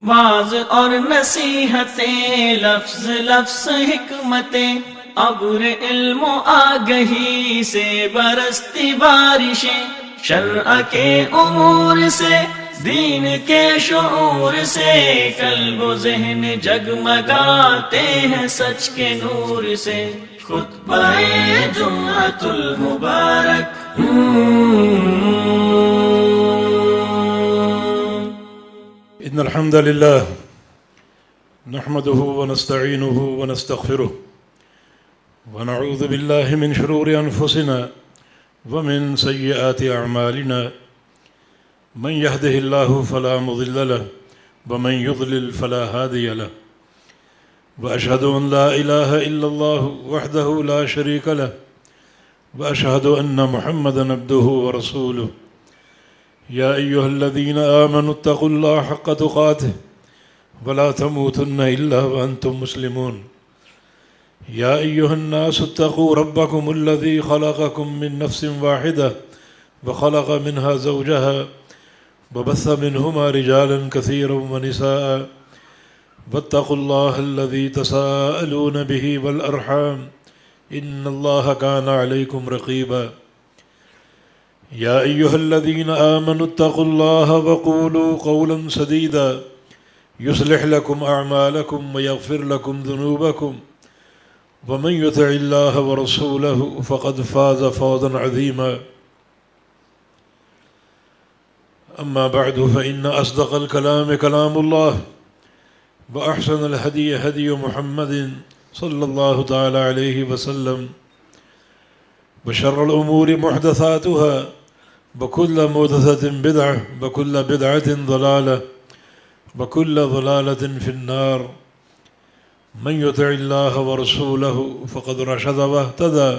Was اور نصیحتیں، لفظ لفظ حکمتیں، ابر علم و آگہی سے برستی بارشیں، شرع کے امور سے، دین کے شعور سے، قلب و ذہن جگمگاتے ہیں سچ کے نور سے۔ خطبہ جمعۃ المبارک، إن الحمد لله نحمده ونستعينه ونستغفره ونعوذ بالله من شرور أنفسنا ومن سيئات أعمالنا، من يهده الله فلا مضل له ومن يضلل فلا هادي له، وأشهد أن لا إله إلا الله وحده لا شريك له، وأشهد أن محمدًا عبده ورسوله۔ يا أيها الذين آمنوا اتقوا الله حق تقاته ولا تموتن إلا وأنتم مسلمون۔ يا أيها الناس اتقوا ربكم الذي خلقكم من نفس واحدة وخلق منها زوجها وبث منهما رجالا كثيرا ونساء، واتقوا الله الذي تساءلون به والأرحام إن الله كان عليكم رقيبا۔ يا أيها الذين آمنوا اتقوا الله وقولوا قولا سديدا يصلح لكم أعمالكم ويغفر لكم ذنوبكم، ومن يطع الله ورسوله فقد فاز فوزا عظيما۔ أما بعد، فإن أصدق الكلام كلام الله، وأحسن الهدي هدي محمد صلى الله تعالى عليه وسلم، وشر الأمور محدثاتها، وكل محدثة بدعة، وكل بدعة ضلالة، وكل ضلالة في النار۔ من يطع الله ورسوله فقد رشد واهتدى،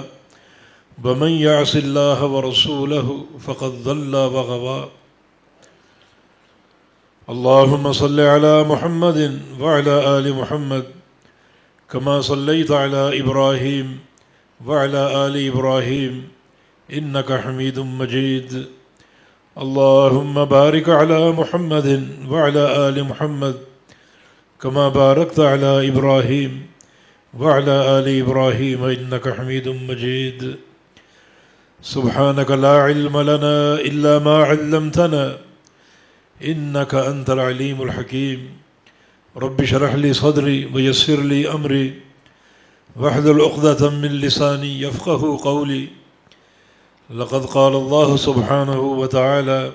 ومن يعص الله ورسوله فقد ضل وغوى۔ اللهم صل على محمد وعلى آل محمد كما صليت على إبراهيم وعلى آل إبراهيم إنك حميد مجيد۔ اللهم بارك على محمد وعلى آل محمد كما باركت على إبراهيم وعلى آل إبراهيم إنك حميد مجيد۔ سبحانك لا علم لنا إلا ما علمتنا إنك أنت العليم الحكيم۔ رب اشرح لي صدري ويسر لي أمري واحلل عقدة من لساني يفقه قولي۔ لقد قال الله سبحانه وتعالى: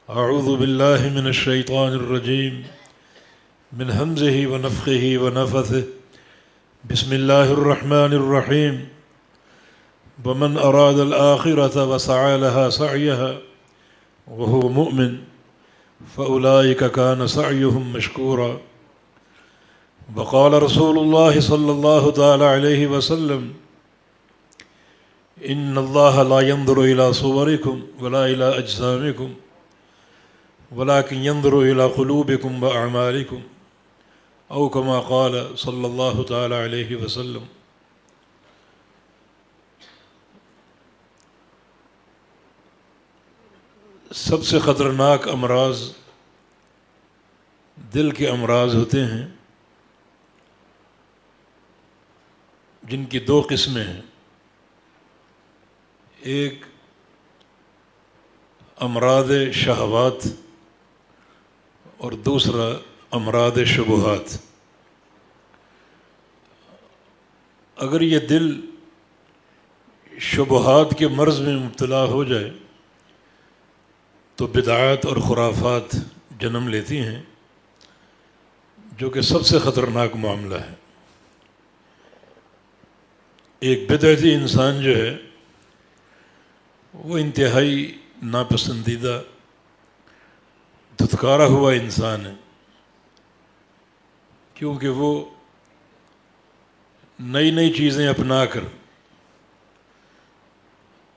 أعوذ بالله من الشيطان الرجيم، من همزه ونفخه ونفثه، بسم الله الرحمن الرحيم۔ ومن أراد الآخرة وسعى لها سعيها وهو مؤمن فأولئك كان سعيهم مشكورا۔ وقال رسول الله صلى الله تعالى عليه وسلم: إن الله لا ينظر إلى صوركم ولا إلى أجسامكم ولكن ينظر إلى قلوبكم وأعمالكم، أو كما قال صلى الله تعالى عليه وسلم۔ سب سے خطرناک امراض دل کے امراض ہوتے ہیں، جن کی دو قسمیں ہیں۔ ایک امراض شہوات اور دوسرا امراض شبہات۔ اگر یہ دل شبہات کے مرض میں مبتلا ہو جائے تو بدعات اور خرافات جنم لیتی ہیں، جو کہ سب سے خطرناک معاملہ ہے۔ ایک بدعتی انسان جو ہے وہ انتہائی ناپسندیدہ، دھتکارا ہوا انسان ہے، کیونکہ وہ نئی نئی چیزیں اپنا کر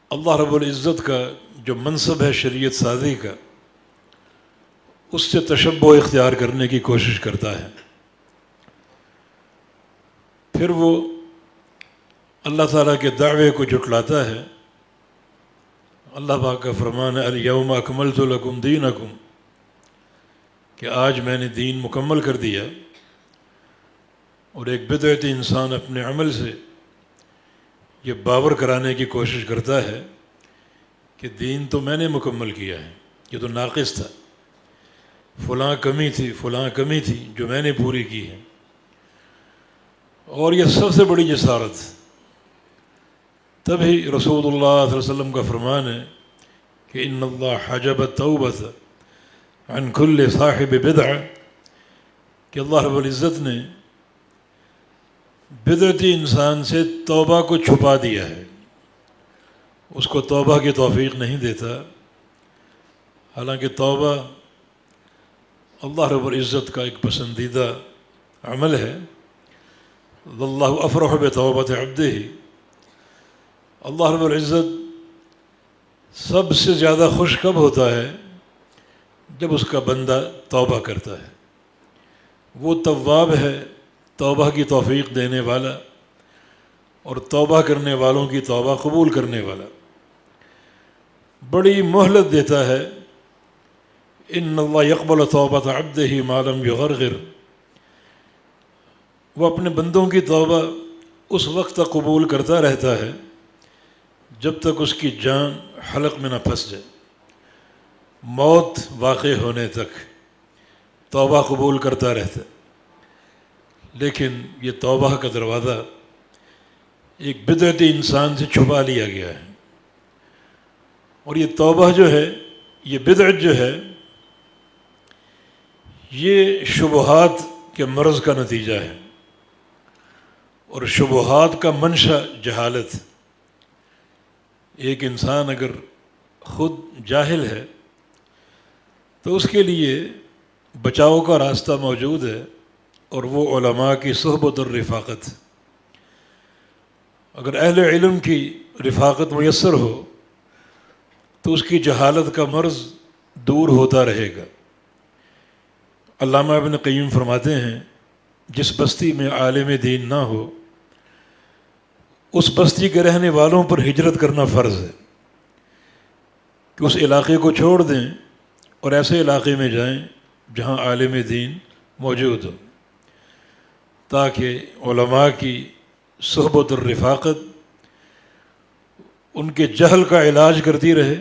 اللہ رب العزت کا جو منصب ہے شریعت سازی کا، اس سے تشبہ اختیار کرنے کی کوشش کرتا ہے۔ پھر وہ اللہ تعالیٰ کے دعوے کو جھٹلاتا ہے۔ اللہ پاک کا فرمان ہے: الیوم اکملت لکم دینکم، کہ آج میں نے دین مکمل کر دیا، اور ایک بدعتی انسان اپنے عمل سے یہ باور کرانے کی کوشش کرتا ہے کہ دین تو میں نے مکمل کیا ہے، یہ تو ناقص تھا، فلاں کمی تھی فلاں کمی تھی جو میں نے پوری کی ہے۔ اور یہ سب سے بڑی جسارت، تبھی رسول اللہ صلی اللہ علیہ وسلم کا فرمان ہے کہ ان اللہ حجب التوبۃ عن کل صاحب بدعہ، کہ اللہ رب العزت نے بدعتی انسان سے توبہ کو چھپا دیا ہے، اس کو توبہ کی توفیق نہیں دیتا، حالانکہ توبہ اللہ رب العزت کا ایک پسندیدہ عمل ہے۔ اللہ افرح بتوبۃ عبدہ، اللہ رب العزت سب سے زیادہ خوش کب ہوتا ہے؟ جب اس کا بندہ توبہ کرتا ہے۔ وہ تواب ہے، توبہ کی توفیق دینے والا، اور توبہ کرنے والوں کی توبہ قبول کرنے والا، بڑی مہلت دیتا ہے۔ ان اللہ یقبل توبۃ عبدہ ما لم یغرغر، وہ اپنے بندوں کی توبہ اس وقت تک قبول کرتا رہتا ہے جب تک اس کی جان حلق میں نہ پھنس جائے، موت واقع ہونے تک توبہ قبول کرتا رہتا ہے۔ لیکن یہ توبہ کا دروازہ ایک بدعتی انسان سے چھپا لیا گیا ہے، اور یہ توبہ جو ہے، یہ بدعت جو ہے، یہ شبہات کے مرض کا نتیجہ ہے، اور شبہات کا منشا جہالت۔ ایک انسان اگر خود جاہل ہے تو اس کے لیے بچاؤ کا راستہ موجود ہے، اور وہ علماء کی صحبت اور رفاقت۔ اگر اہل علم کی رفاقت میسر ہو تو اس کی جہالت کا مرض دور ہوتا رہے گا۔ علامہ ابن قیم فرماتے ہیں، جس بستی میں عالم دین نہ ہو اس بستی کے رہنے والوں پر ہجرت کرنا فرض ہے، کہ اس علاقے کو چھوڑ دیں اور ایسے علاقے میں جائیں جہاں عالم دین موجود ہو، تاکہ علماء کی صحبت اور رفاقت ان کے جہل کا علاج کرتی رہے،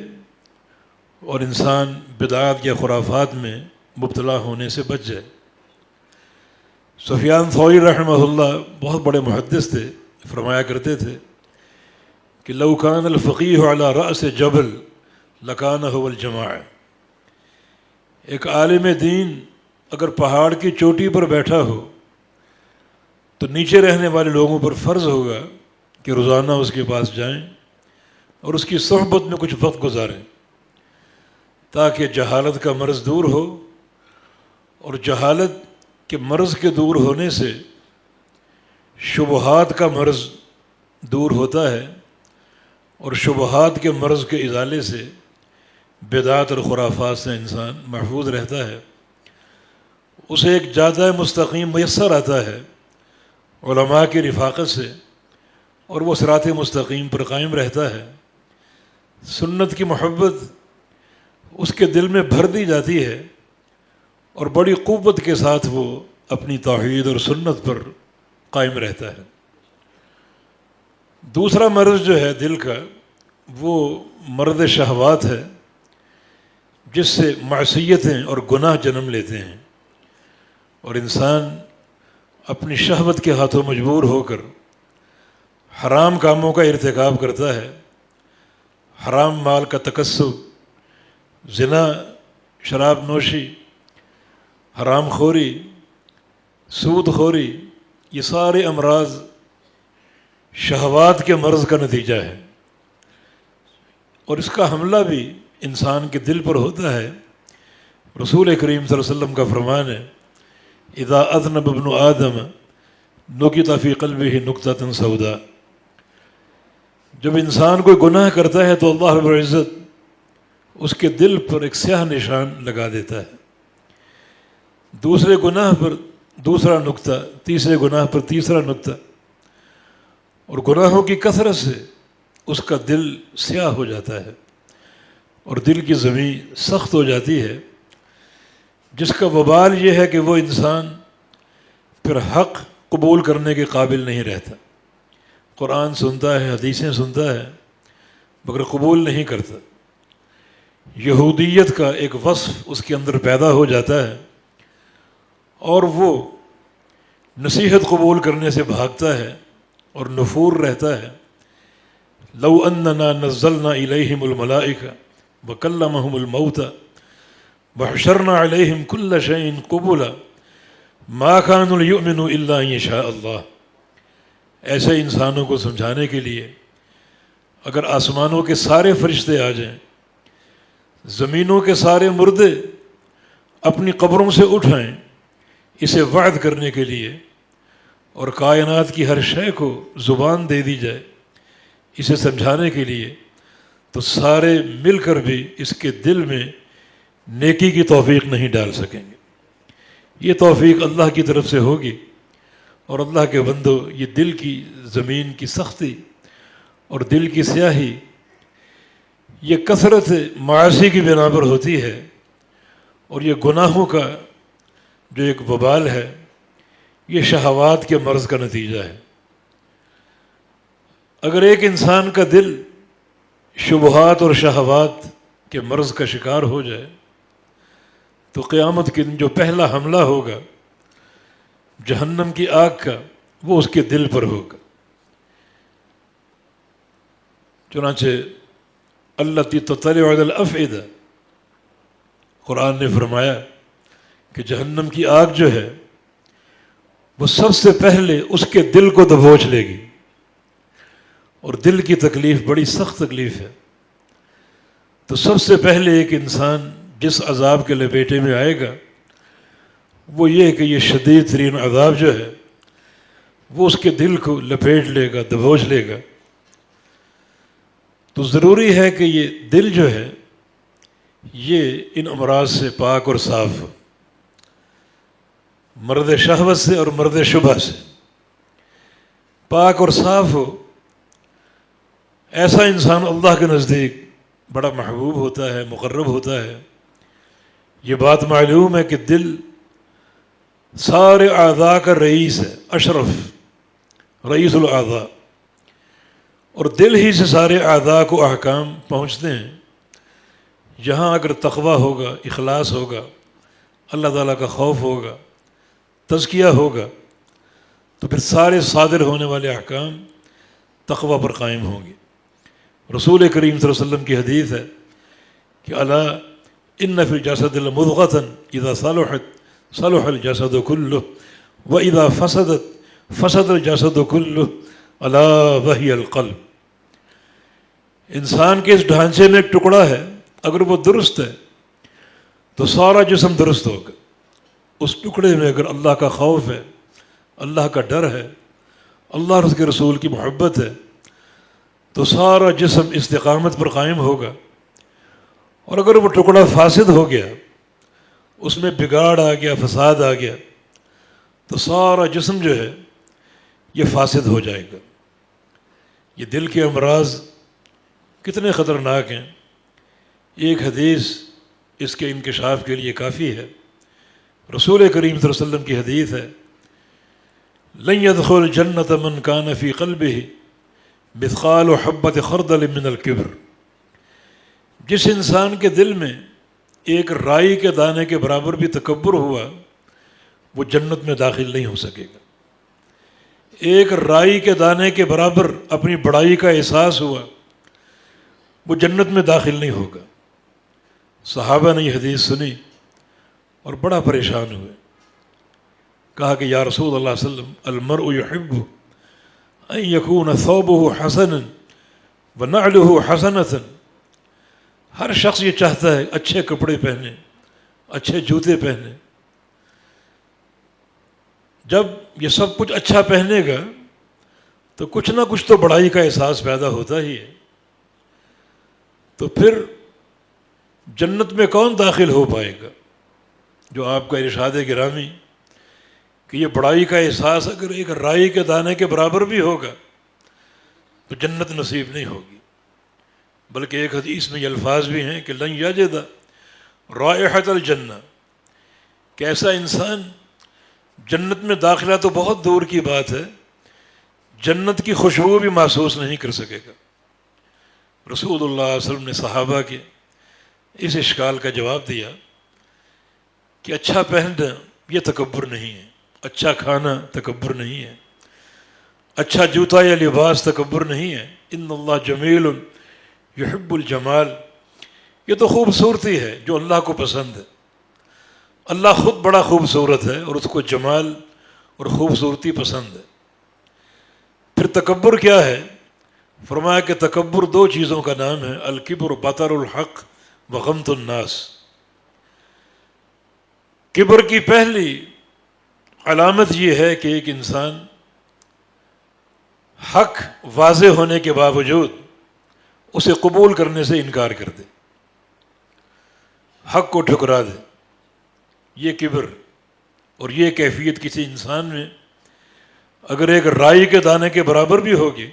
اور انسان بدعات یا خرافات میں مبتلا ہونے سے بچ جائے۔ سفیان ثوری رحمہ اللہ بہت بڑے محدث تھے، فرمایا کرتے تھے کہ لو کان الفقیہ علی رأس جبل لکان هو الجماع، ایک عالم دین اگر پہاڑ کی چوٹی پر بیٹھا ہو تو نیچے رہنے والے لوگوں پر فرض ہوگا کہ روزانہ اس کے پاس جائیں اور اس کی صحبت میں کچھ وقت گزاریں، تاکہ جہالت کا مرض دور ہو، اور جہالت کے مرض کے دور ہونے سے شبہات کا مرض دور ہوتا ہے، اور شبہات کے مرض کے ازالے سے بدعات اور خرافات سے انسان محفوظ رہتا ہے، اسے ایک جادہ مستقیم میسر آتا ہے علماء کی رفاقت سے، اور وہ صراط مستقیم پر قائم رہتا ہے۔ سنت کی محبت اس کے دل میں بھر دی جاتی ہے، اور بڑی قوت کے ساتھ وہ اپنی توحید اور سنت پر قائم رہتا ہے۔ دوسرا مرض جو ہے دل کا، وہ مرض شہوات ہے، جس سے معصیتیں اور گناہ جنم لیتے ہیں، اور انسان اپنی شہوت کے ہاتھوں مجبور ہو کر حرام کاموں کا ارتکاب کرتا ہے، حرام مال کا تکسب، زنا، شراب نوشی، حرام خوری، سود خوری، یہ سارے امراض شہوات کے مرض کا نتیجہ ہے، اور اس کا حملہ بھی انسان کے دل پر ہوتا ہے۔ رسول کریم صلی اللہ علیہ وسلم کا فرمان ہے، اذا اذنب ابن آدم نکت فی قلبہ نکتۃ سوداء، جب انسان کوئی گناہ کرتا ہے تو اللہ رب العزت اس کے دل پر ایک سیاہ نشان لگا دیتا ہے، دوسرے گناہ پر دوسرا نقطہ، تیسرے گناہ پر تیسرا نقطہ، اور گناہوں کی کثرت سے اس کا دل سیاہ ہو جاتا ہے، اور دل کی زمین سخت ہو جاتی ہے۔ جس کا وبال یہ ہے کہ وہ انسان پھر حق قبول کرنے کے قابل نہیں رہتا. قرآن سنتا ہے، حدیثیں سنتا ہے، مگر قبول نہیں کرتا. یہودیت کا ایک وصف اس کے اندر پیدا ہو جاتا ہے اور وہ نصیحت قبول کرنے سے بھاگتا ہے اور نفور رہتا ہے. لو اننا نزلنا الیہم الملائکہ وکلمہم الموتى وحشرنا علیہم کل شیء قبلا ما كانوا ليؤمنوا الا ان یشاء اللہ. ایسے انسانوں کو سمجھانے کے لیے اگر آسمانوں کے سارے فرشتے آ جائیں، زمینوں کے سارے مردے اپنی قبروں سے اٹھائیں اسے وعد کرنے کے لیے، اور کائنات کی ہر شے کو زبان دے دی جائے اسے سمجھانے کے لیے، تو سارے مل کر بھی اس کے دل میں نیکی کی توفیق نہیں ڈال سکیں گے. یہ توفیق اللہ کی طرف سے ہوگی. اور اللہ کے بندو، یہ دل کی زمین کی سختی اور دل کی سیاہی یہ کثرت معاصی کی بنا پر ہوتی ہے، اور یہ گناہوں کا جو ایک وبال ہے یہ شہوات کے مرض کا نتیجہ ہے. اگر ایک انسان کا دل شبہات اور شہوات کے مرض کا شکار ہو جائے تو قیامت کے دن جو پہلا حملہ ہوگا جہنم کی آگ کا وہ اس کے دل پر ہوگا. چنانچہ التی تطلع علی الافئدہ، قرآن نے فرمایا کہ جہنم کی آگ جو ہے وہ سب سے پہلے اس کے دل کو دبوچ لے گی، اور دل کی تکلیف بڑی سخت تکلیف ہے. تو سب سے پہلے ایک انسان جس عذاب کے لپیٹے میں آئے گا وہ یہ کہ یہ شدید ترین عذاب جو ہے وہ اس کے دل کو لپیٹ لے گا، دبوچ لے گا. تو ضروری ہے کہ یہ دل جو ہے یہ ان امراض سے پاک اور صاف ہو، مرد شہوت سے اور مرد شبہ سے پاک اور صاف ہو. ایسا انسان اللہ کے نزدیک بڑا محبوب ہوتا ہے، مقرب ہوتا ہے. یہ بات معلوم ہے کہ دل سارے اعضاء کا رئیس ہے، اشرف رئیس الاعضاء، اور دل ہی سے سارے اعضاء کو احکام پہنچتے ہیں. یہاں اگر تقویٰ ہوگا، اخلاص ہوگا، اللہ تعالیٰ کا خوف ہوگا، تزکیہ ہوگا، تو پھر سارے صادر ہونے والے احکام تقویٰ پر قائم ہوں گے. رسول کریم صلی اللہ علیہ وسلم کی حدیث ہے کہ الا ان فی الجسد لمضغۃ اذا صلحت صلح الجسد كله واذا فسدت فسد الجسد كله الا وهي القلب. انسان کے اس ڈھانچے میں ایک ٹکڑا ہے، اگر وہ درست ہے تو سارا جسم درست ہوگا. اس ٹکڑے میں اگر اللہ کا خوف ہے، اللہ کا ڈر ہے، اللہ اور اس کے رسول کی محبت ہے، تو سارا جسم استقامت پر قائم ہوگا. اور اگر وہ ٹکڑا فاسد ہو گیا، اس میں بگاڑ آ گیا، فساد آ گیا، تو سارا جسم جو ہے یہ فاسد ہو جائے گا. یہ دل کے امراض کتنے خطرناک ہیں. ایک حدیث اس کے انکشاف کے لیے کافی ہے. رسول کریم صلی اللہ علیہ وسلم کی حدیث ہے لن يدخل الجنة من كان في قلبه مثقال حبة خردل من الكبر. جس انسان کے دل میں ایک رائی کے دانے کے برابر بھی تکبر ہوا وہ جنت میں داخل نہیں ہو سکے گا. ایک رائی کے دانے کے برابر اپنی بڑائی کا احساس ہوا وہ جنت میں داخل نہیں ہوگا. صحابہ نے یہ حدیث سنی اور بڑا پریشان ہوئے. کہا کہ یا رسول اللہ صلی اللہ علیہ وسلم المرء يحب ان يكون ثوبه حسنا ونعله حسنة. ہر شخص یہ چاہتا ہے اچھے کپڑے پہنے، اچھے جوتے پہنے. جب یہ سب کچھ اچھا پہنے گا تو کچھ نہ کچھ تو بڑائی کا احساس پیدا ہوتا ہی ہے. تو پھر جنت میں کون داخل ہو پائے گا؟ جو آپ کا ارشاد گرامی کہ یہ بڑائی کا احساس اگر ایک رائی کے دانے کے برابر بھی ہوگا تو جنت نصیب نہیں ہوگی. بلکہ ایک حدیث میں یہ الفاظ بھی ہیں کہ لن یجد رائحۃ الجنہ، کہ ایسا انسان جنت میں داخلہ تو بہت دور کی بات ہے، جنت کی خوشبو بھی محسوس نہیں کر سکے گا۔ رسول اللہ صلی اللہ علیہ وسلم نے صحابہ کے اس اشکال کا جواب دیا کہ اچھا پہننا یہ تکبر نہیں ہے، اچھا کھانا تکبر نہیں ہے، اچھا جوتا یا لباس تکبر نہیں ہے، ان اللہ جمیل یحب الجمال، یہ تو خوبصورتی ہے جو اللہ کو پسند ہے۔ اللہ خود بڑا خوبصورت ہے اور اس کو جمال اور خوبصورتی پسند ہے۔ پھر تکبر کیا ہے؟ فرمایا کہ تکبر دو چیزوں کا نام ہے، الکبر بطر الحق وغمط الناس۔ کبر کی پہلی علامت یہ ہے کہ ایک انسان حق واضح ہونے کے باوجود اسے قبول کرنے سے انکار کر دے، حق کو ٹھکرا دے۔ یہ کبر اور یہ کیفیت کسی انسان میں اگر ایک رائی کے دانے کے برابر بھی ہوگی،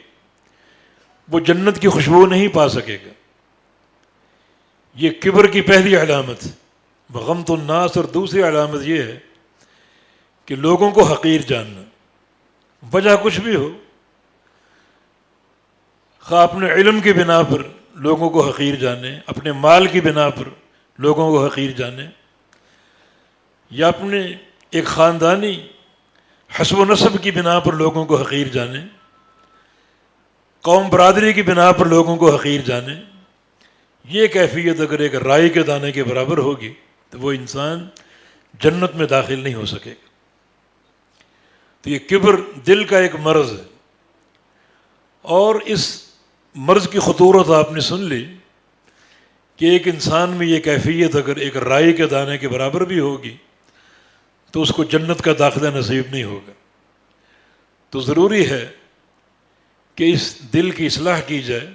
وہ جنت کی خوشبو نہیں پا سکے گا۔ یہ کبر کی پہلی علامت، بغمط الناس۔ اور دوسری علامت یہ ہے کہ لوگوں کو حقیر جاننا، وجہ کچھ بھی ہو، خواہ اپنے علم کی بنا پر لوگوں کو حقیر جانے، اپنے مال کی بنا پر لوگوں کو حقیر جانے، یا اپنے ایک خاندانی حسب و نسب کی بنا پر لوگوں کو حقیر جانے، قوم برادری کی بنا پر لوگوں کو حقیر جانے، یہ کیفیت اگر ایک رائی کے دانے کے برابر ہوگی تو وہ انسان جنت میں داخل نہیں ہو سکے گا۔ تو یہ کبر دل کا ایک مرض ہے، اور اس مرض کی خطورت آپ نے سن لی کہ ایک انسان میں یہ کیفیت اگر ایک رائی کے دانے کے برابر بھی ہوگی تو اس کو جنت کا داخلہ نصیب نہیں ہوگا۔ تو ضروری ہے کہ اس دل کی اصلاح کی جائے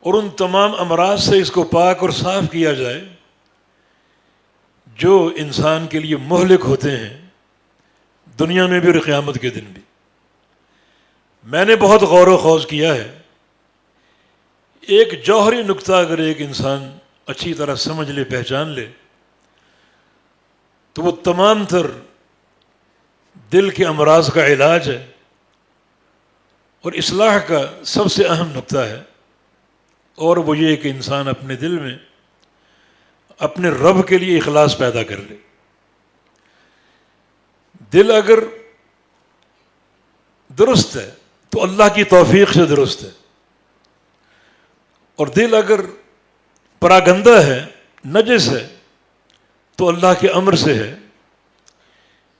اور ان تمام امراض سے اس کو پاک اور صاف کیا جائے جو انسان کے لیے مہلک ہوتے ہیں، دنیا میں بھی اور قیامت کے دن بھی۔ میں نے بہت غور و خوض کیا ہے، ایک جوہری نقطہ اگر ایک انسان اچھی طرح سمجھ لے، پہچان لے، تو وہ تمام تر دل کے امراض کا علاج ہے اور اصلاح کا سب سے اہم نقطہ ہے، اور وہ یہ کہ انسان اپنے دل میں اپنے رب کے لیے اخلاص پیدا کر لے۔ دل اگر درست ہے تو اللہ کی توفیق سے درست ہے، اور دل اگر پراگندہ ہے، نجس ہے، تو اللہ کے امر سے ہے۔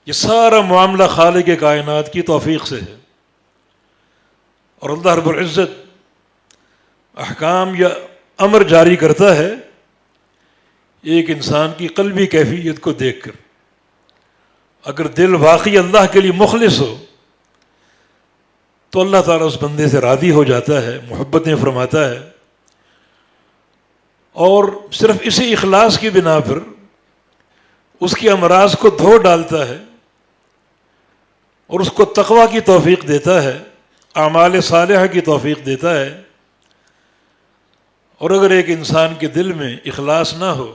یہ سارا معاملہ خالق کائنات کی توفیق سے ہے، اور اللہ رب العزت احکام یا امر جاری کرتا ہے ایک انسان کی قلبی کیفیت کو دیکھ کر۔ اگر دل واقعی اللہ کے لیے مخلص ہو تو اللہ تعالیٰ اس بندے سے راضی ہو جاتا ہے، محبتیں فرماتا ہے، اور صرف اسی اخلاص کی بنا پر اس کے امراض کو دھو ڈالتا ہے اور اس کو تقویٰ کی توفیق دیتا ہے، اعمال صالحہ کی توفیق دیتا ہے۔ اور اگر ایک انسان کے دل میں اخلاص نہ ہو،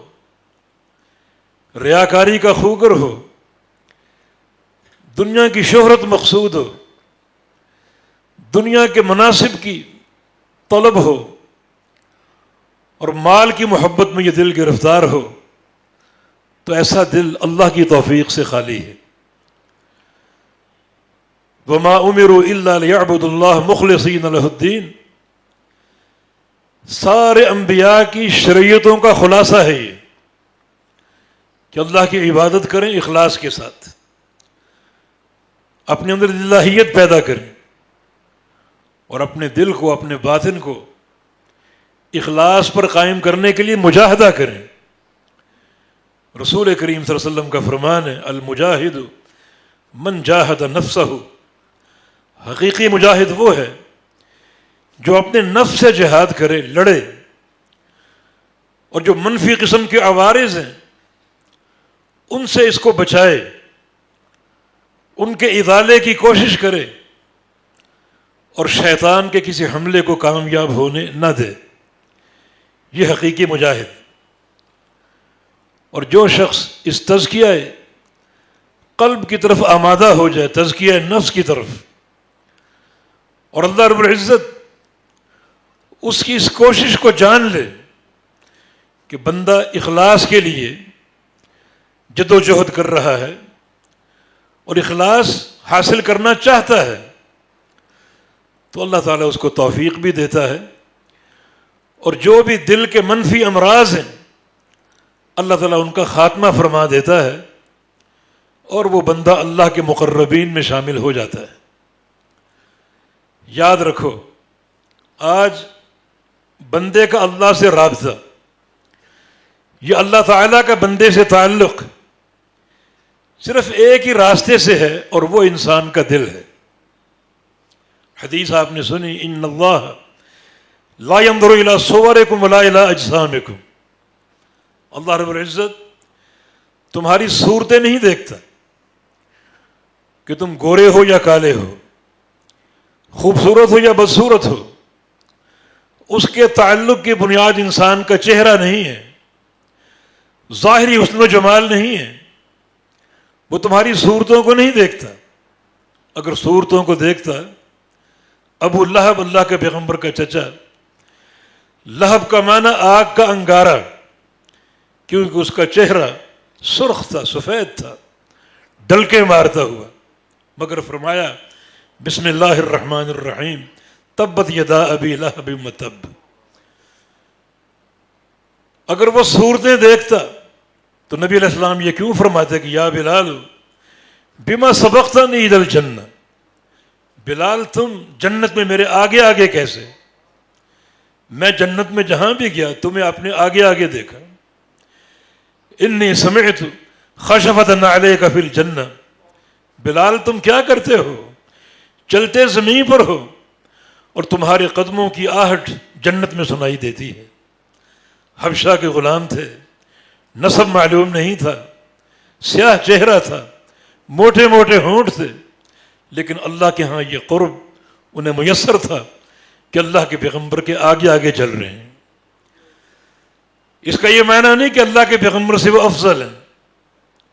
ریاکاری کا خوگر ہو، دنیا کی شہرت مقصود ہو، دنیا کے مناصب کی طلب ہو، اور مال کی محبت میں یہ دل گرفتار ہو، تو ایسا دل اللہ کی توفیق سے خالی ہے۔ وَمَا أُمِرُوا إِلَّا لِيَعْبُدُوا اللَّهَ مُخْلِصِينَ لَهُ الدِّينَ، سارے انبیاء کی شریعتوں کا خلاصہ ہے یہ کہ اللہ کی عبادت کریں اخلاص کے ساتھ، اپنے اندر الہیت پیدا کریں، اور اپنے دل کو، اپنے باطن کو اخلاص پر قائم کرنے کے لیے مجاہدہ کریں۔ رسول کریم صلی اللہ علیہ وسلم کا فرمان ہے، المجاہد من جاہد نفسہ، حقیقی مجاہد وہ ہے جو اپنے نفس سے جہاد کرے، لڑے، اور جو منفی قسم کے عوارض ہیں ان سے اس کو بچائے، ان کے ازالے کی کوشش کرے، اور شیطان کے کسی حملے کو کامیاب ہونے نہ دے۔ یہ حقیقی مجاہد۔ اور جو شخص اس تزکیہ قلب کی طرف آمادہ ہو جائے، تزکیہ نفس کی طرف، اور اللہ رب العزت اس کی اس کوشش کو جان لے کہ بندہ اخلاص کے لیے جد و جہد کر رہا ہے اور اخلاص حاصل کرنا چاہتا ہے، تو اللہ تعالیٰ اس کو توفیق بھی دیتا ہے، اور جو بھی دل کے منفی امراض ہیں اللہ تعالیٰ ان کا خاتمہ فرما دیتا ہے، اور وہ بندہ اللہ کے مقربین میں شامل ہو جاتا ہے۔ یاد رکھو، آج بندے کا اللہ سے رابطہ، یہ اللہ تعالیٰ کا بندے سے تعلق صرف ایک ہی راستے سے ہے، اور وہ انسان کا دل ہے۔ حدیث آپ نے سنی، ان اللہ لا ينظر الى صورکم ولا الى اجسامکم، اللہ رب العزت تمہاری صورتیں نہیں دیکھتا کہ تم گورے ہو یا کالے ہو، خوبصورت ہو یا بدصورت ہو، اس کے تعلق کی بنیاد انسان کا چہرہ نہیں ہے، ظاہری حسن و جمال نہیں ہے، وہ تمہاری صورتوں کو نہیں دیکھتا۔ اگر صورتوں کو دیکھتا، ابو لہب اللہ کے پیغمبر کا چچا، لہب کا معنی آگ کا انگارہ، کیونکہ اس کا چہرہ سرخ تھا، سفید تھا، ڈلکے مارتا ہوا، مگر فرمایا بسم اللہ الرحمن الرحیم تبت یدا ابی لہب وتب۔ اگر وہ صورتیں دیکھتا تو نبی علیہ السلام یہ کیوں فرماتے کہ یا بلال بما سبقتنی الی الجنہ، بلال تم جنت میں میرے آگے آگے کیسے؟ میں جنت میں جہاں بھی گیا تمہیں اپنے آگے آگے دیکھا۔ انی سمعت خشفۃ علیک فی الجنہ، بلال تم کیا کرتے ہو؟ چلتے زمین پر ہو اور تمہارے قدموں کی آہٹ جنت میں سنائی دیتی ہے۔ حبشہ کے غلام تھے، نسب معلوم نہیں تھا، سیاہ چہرہ تھا، موٹے موٹے ہونٹ تھے، لیکن اللہ کے ہاں یہ قرب انہیں میسر تھا کہ اللہ کے پیغمبر کے آگے آگے چل رہے ہیں۔ اس کا یہ معنی نہیں کہ اللہ کے پیغمبر سے وہ افضل ہیں۔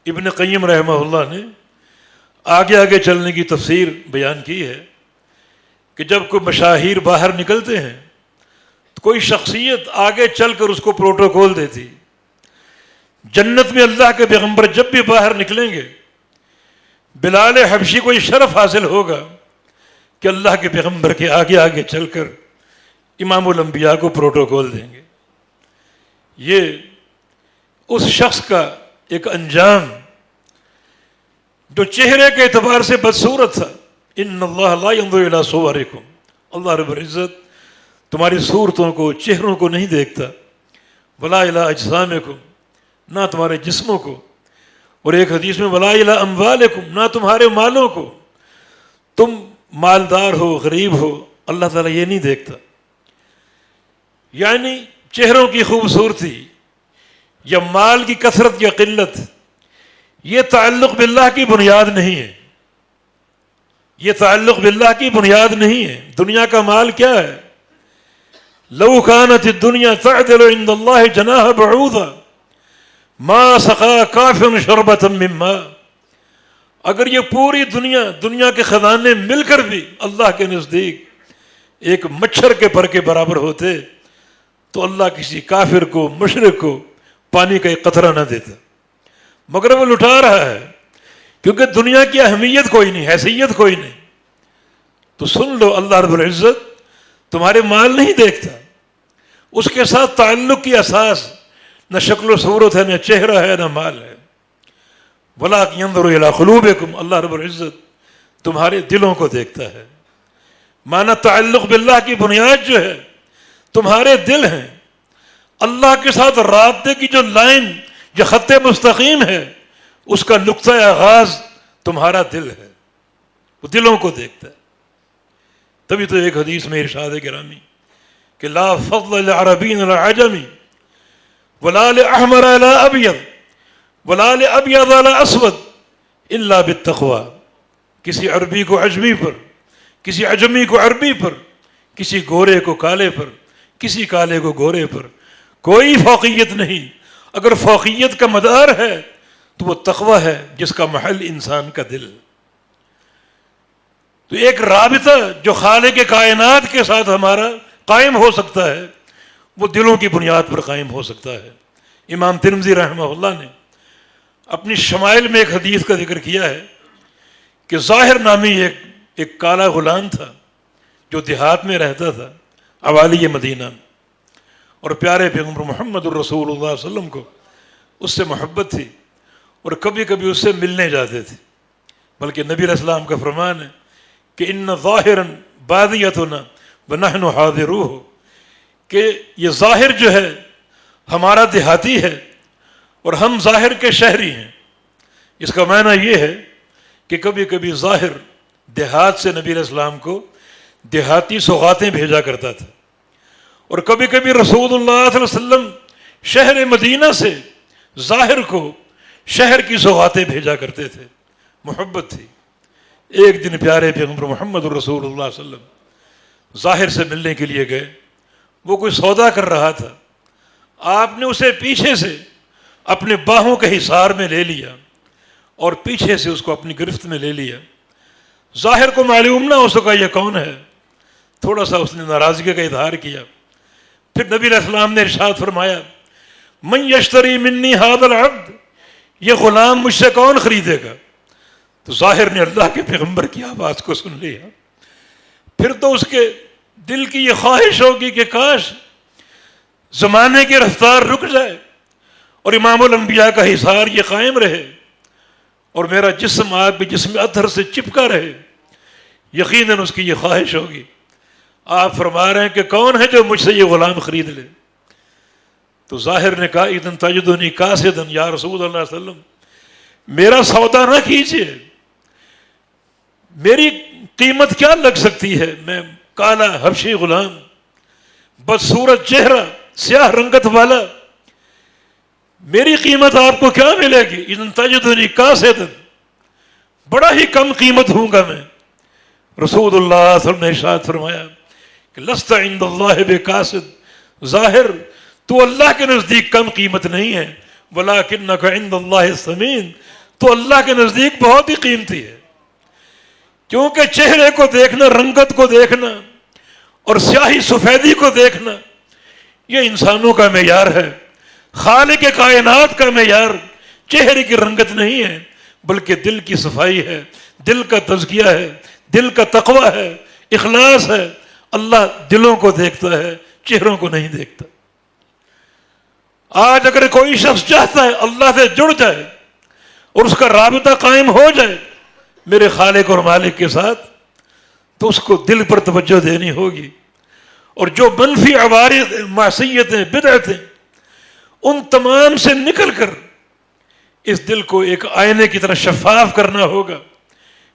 ابن قیم رحمہ اللہ نے آگے آگے چلنے کی تفسیر بیان کی ہے کہ جب کوئی مشاہیر باہر نکلتے ہیں تو کوئی شخصیت آگے چل کر اس کو پروٹوکول دیتی، جنت میں اللہ کے پیغمبر جب بھی باہر نکلیں گے بلال حبشی کو یہ شرف حاصل ہوگا کہ اللہ کے پیغمبر کے آگے آگے چل کر امام الانبیاء کو پروٹوکول دیں گے۔ یہ اس شخص کا ایک انجام جو چہرے کے اعتبار سے بدصورت تھا۔ ان اللہ لا ينظر الى صورکم، اللہ رب العزت تمہاری صورتوں کو، چہروں کو نہیں دیکھتا، ولا الى اجسامکم، نہ تمہارے جسموں کو، اور ایک حدیث میں ولا الى اموالکم، نہ تمہارے مالوں کو، تم مالدار ہو غریب ہو، اللہ تعالیٰ یہ نہیں دیکھتا۔ یعنی چہروں کی خوبصورتی یا مال کی کثرت یا قلت یہ تعلق باللہ کی بنیاد نہیں ہے، یہ تعلق باللہ کی بنیاد نہیں ہے۔ دنیا کا مال کیا ہے؟ لو كانت الدنيا تعدل عند الله جناح بعوضة ما سقى كافر شربة من ماء، اگر یہ پوری دنیا کے خزانے مل کر بھی اللہ کے نزدیک ایک مچھر کے پر کے برابر ہوتے تو اللہ کسی کافر کو، مشرک کو پانی کا ایک قطرہ نہ دیتا، مگر وہ لٹا رہا ہے کیونکہ دنیا کی اہمیت کوئی نہیں، حیثیت کوئی نہیں۔ تو سن لو، اللہ رب العزت تمہارے مال نہیں دیکھتا، اس کے ساتھ تعلق کی اساس نہ شکل و صورت ہے، نہ چہرہ ہے، نہ مال ہے۔ وَلَٰكِنْ يَنظُرُ إِلَىٰ قُلُوبِكُمْ، اللہ رب العزت تمہارے دلوں کو دیکھتا ہے۔ معنی تعلق باللہ کی بنیاد جو ہے تمہارے دل ہیں، اللہ کے ساتھ رابطے کی جو لائن، جو خط مستقیم ہے، اس کا نقطہ آغاز تمہارا دل ہے، وہ دلوں کو دیکھتا ہے۔ تبھی تو ایک حدیث میں ارشاد گرامی کہ لا فضل لعربی علی عجمی ولا لأحمر علی ابیض ولا لأبیض علی اسود الا بالتقوی، کسی عربی کو عجمی پر، کسی عجمی کو عربی پر، کسی گورے کو کالے پر، کسی کالے کو گورے پر کوئی فوقیت نہیں اگر فوقیت کا مدار ہے تو وہ تقوی ہے جس کا محل انسان کا دل. تو ایک رابطہ جو خالق کائنات کے ساتھ ہمارا قائم ہو سکتا ہے وہ دلوں کی بنیاد پر قائم ہو سکتا ہے. امام ترمذی رحمہ اللہ نے اپنی شمائل میں ایک حدیث کا ذکر کیا ہے کہ ظاہر نامی ایک کالا غلام تھا جو دیہات میں رہتا تھا اوالی مدینہ، اور پیارے پیغمبر محمد الرسول اللہ صلی اللہ علیہ وسلم کو اس سے محبت تھی اور کبھی کبھی اس سے ملنے جاتے تھے. بلکہ نبی علیہ السلام کا فرمان ہے کہ ان ظاہرا بادیتنا ونحن حاضروہ، کہ یہ ظاہر جو ہے ہمارا دیہاتی ہے اور ہم ظاہر کے شہری ہیں. اس کا معنی یہ ہے کہ کبھی کبھی ظاہر دیہات سے نبی علیہ السلام کو دیہاتی سوغاتیں بھیجا کرتا تھا، اور کبھی کبھی رسول اللہ صلی اللہ علیہ وسلم شہر مدینہ سے ظاہر کو شہر کی سوغاتیں بھیجا کرتے تھے. محبت تھی. ایک دن پیارے پیغمبر محمد الرسول اللہ صلی اللہ علیہ وسلم ظاہر سے ملنے کے لیے گئے. وہ کوئی سودا کر رہا تھا. آپ نے اسے پیچھے سے اپنے باہوں کے حصار میں لے لیا اور پیچھے سے اس کو اپنی گرفت میں لے لیا. ظاہر کو معلوم نہ ہو سکا یہ کون ہے. تھوڑا سا اس نے ناراضگی کا اظہار کیا. پھر نبی علیہ السلام نے ارشاد فرمایا من یشتری منی ھذا العبد، یہ غلام مجھ سے کون خریدے گا؟ تو ظاہر نے اللہ کے پیغمبر کی آواز کو سن لیا. پھر تو اس کے دل کی یہ خواہش ہوگی کہ کاش زمانے کی رفتار رک جائے اور امام الانبیاء کا حصار یہ قائم رہے اور میرا جسم آگ بھی جسم اطہر سے چپکا رہے. یقیناً اس کی یہ خواہش ہوگی. آپ فرما رہے ہیں کہ کون ہے جو مجھ سے یہ غلام خرید لے؟ تو ظاہر نے کہا اذن تجدنی کاسدا یا رسول اللہ صلی اللہ علیہ وسلم، میرا سودا نہ کیجیے، میری قیمت کیا لگ سکتی ہے؟ میں کالا حبشی غلام، بدصورت چہرہ، سیاہ رنگت والا، میری قیمت آپ کو کیا ملے گی؟ اذن تجدنی کاسدا، بڑا ہی کم قیمت ہوں گا میں. رسول اللہ صلی اللہ علیہ وسلم نے ارشاد فرمایا کہ لست عند اللہ بکاسد، ظاہر تو اللہ کے نزدیک کم قیمت نہیں ہے، ولکنک عند اللہ ثمین، تو اللہ کے نزدیک بہت ہی قیمتی ہے. کیونکہ چہرے کو دیکھنا، رنگت کو دیکھنا اور سیاہی سفیدی کو دیکھنا یہ انسانوں کا معیار ہے. خالق کائنات کا معیار چہرے کی رنگت نہیں ہے بلکہ دل کی صفائی ہے، دل کا تزکیہ ہے، دل کا تقوی ہے، اخلاص ہے. اللہ دلوں کو دیکھتا ہے، چہروں کو نہیں دیکھتا. آج اگر کوئی شخص چاہتا ہے اللہ سے جڑ جائے اور اس کا رابطہ قائم ہو جائے میرے خالق اور مالک کے ساتھ، تو اس کو دل پر توجہ دینی ہوگی، اور جو منفی عوارض، معصیتیں، بدعتیں، ان تمام سے نکل کر اس دل کو ایک آئینے کی طرح شفاف کرنا ہوگا،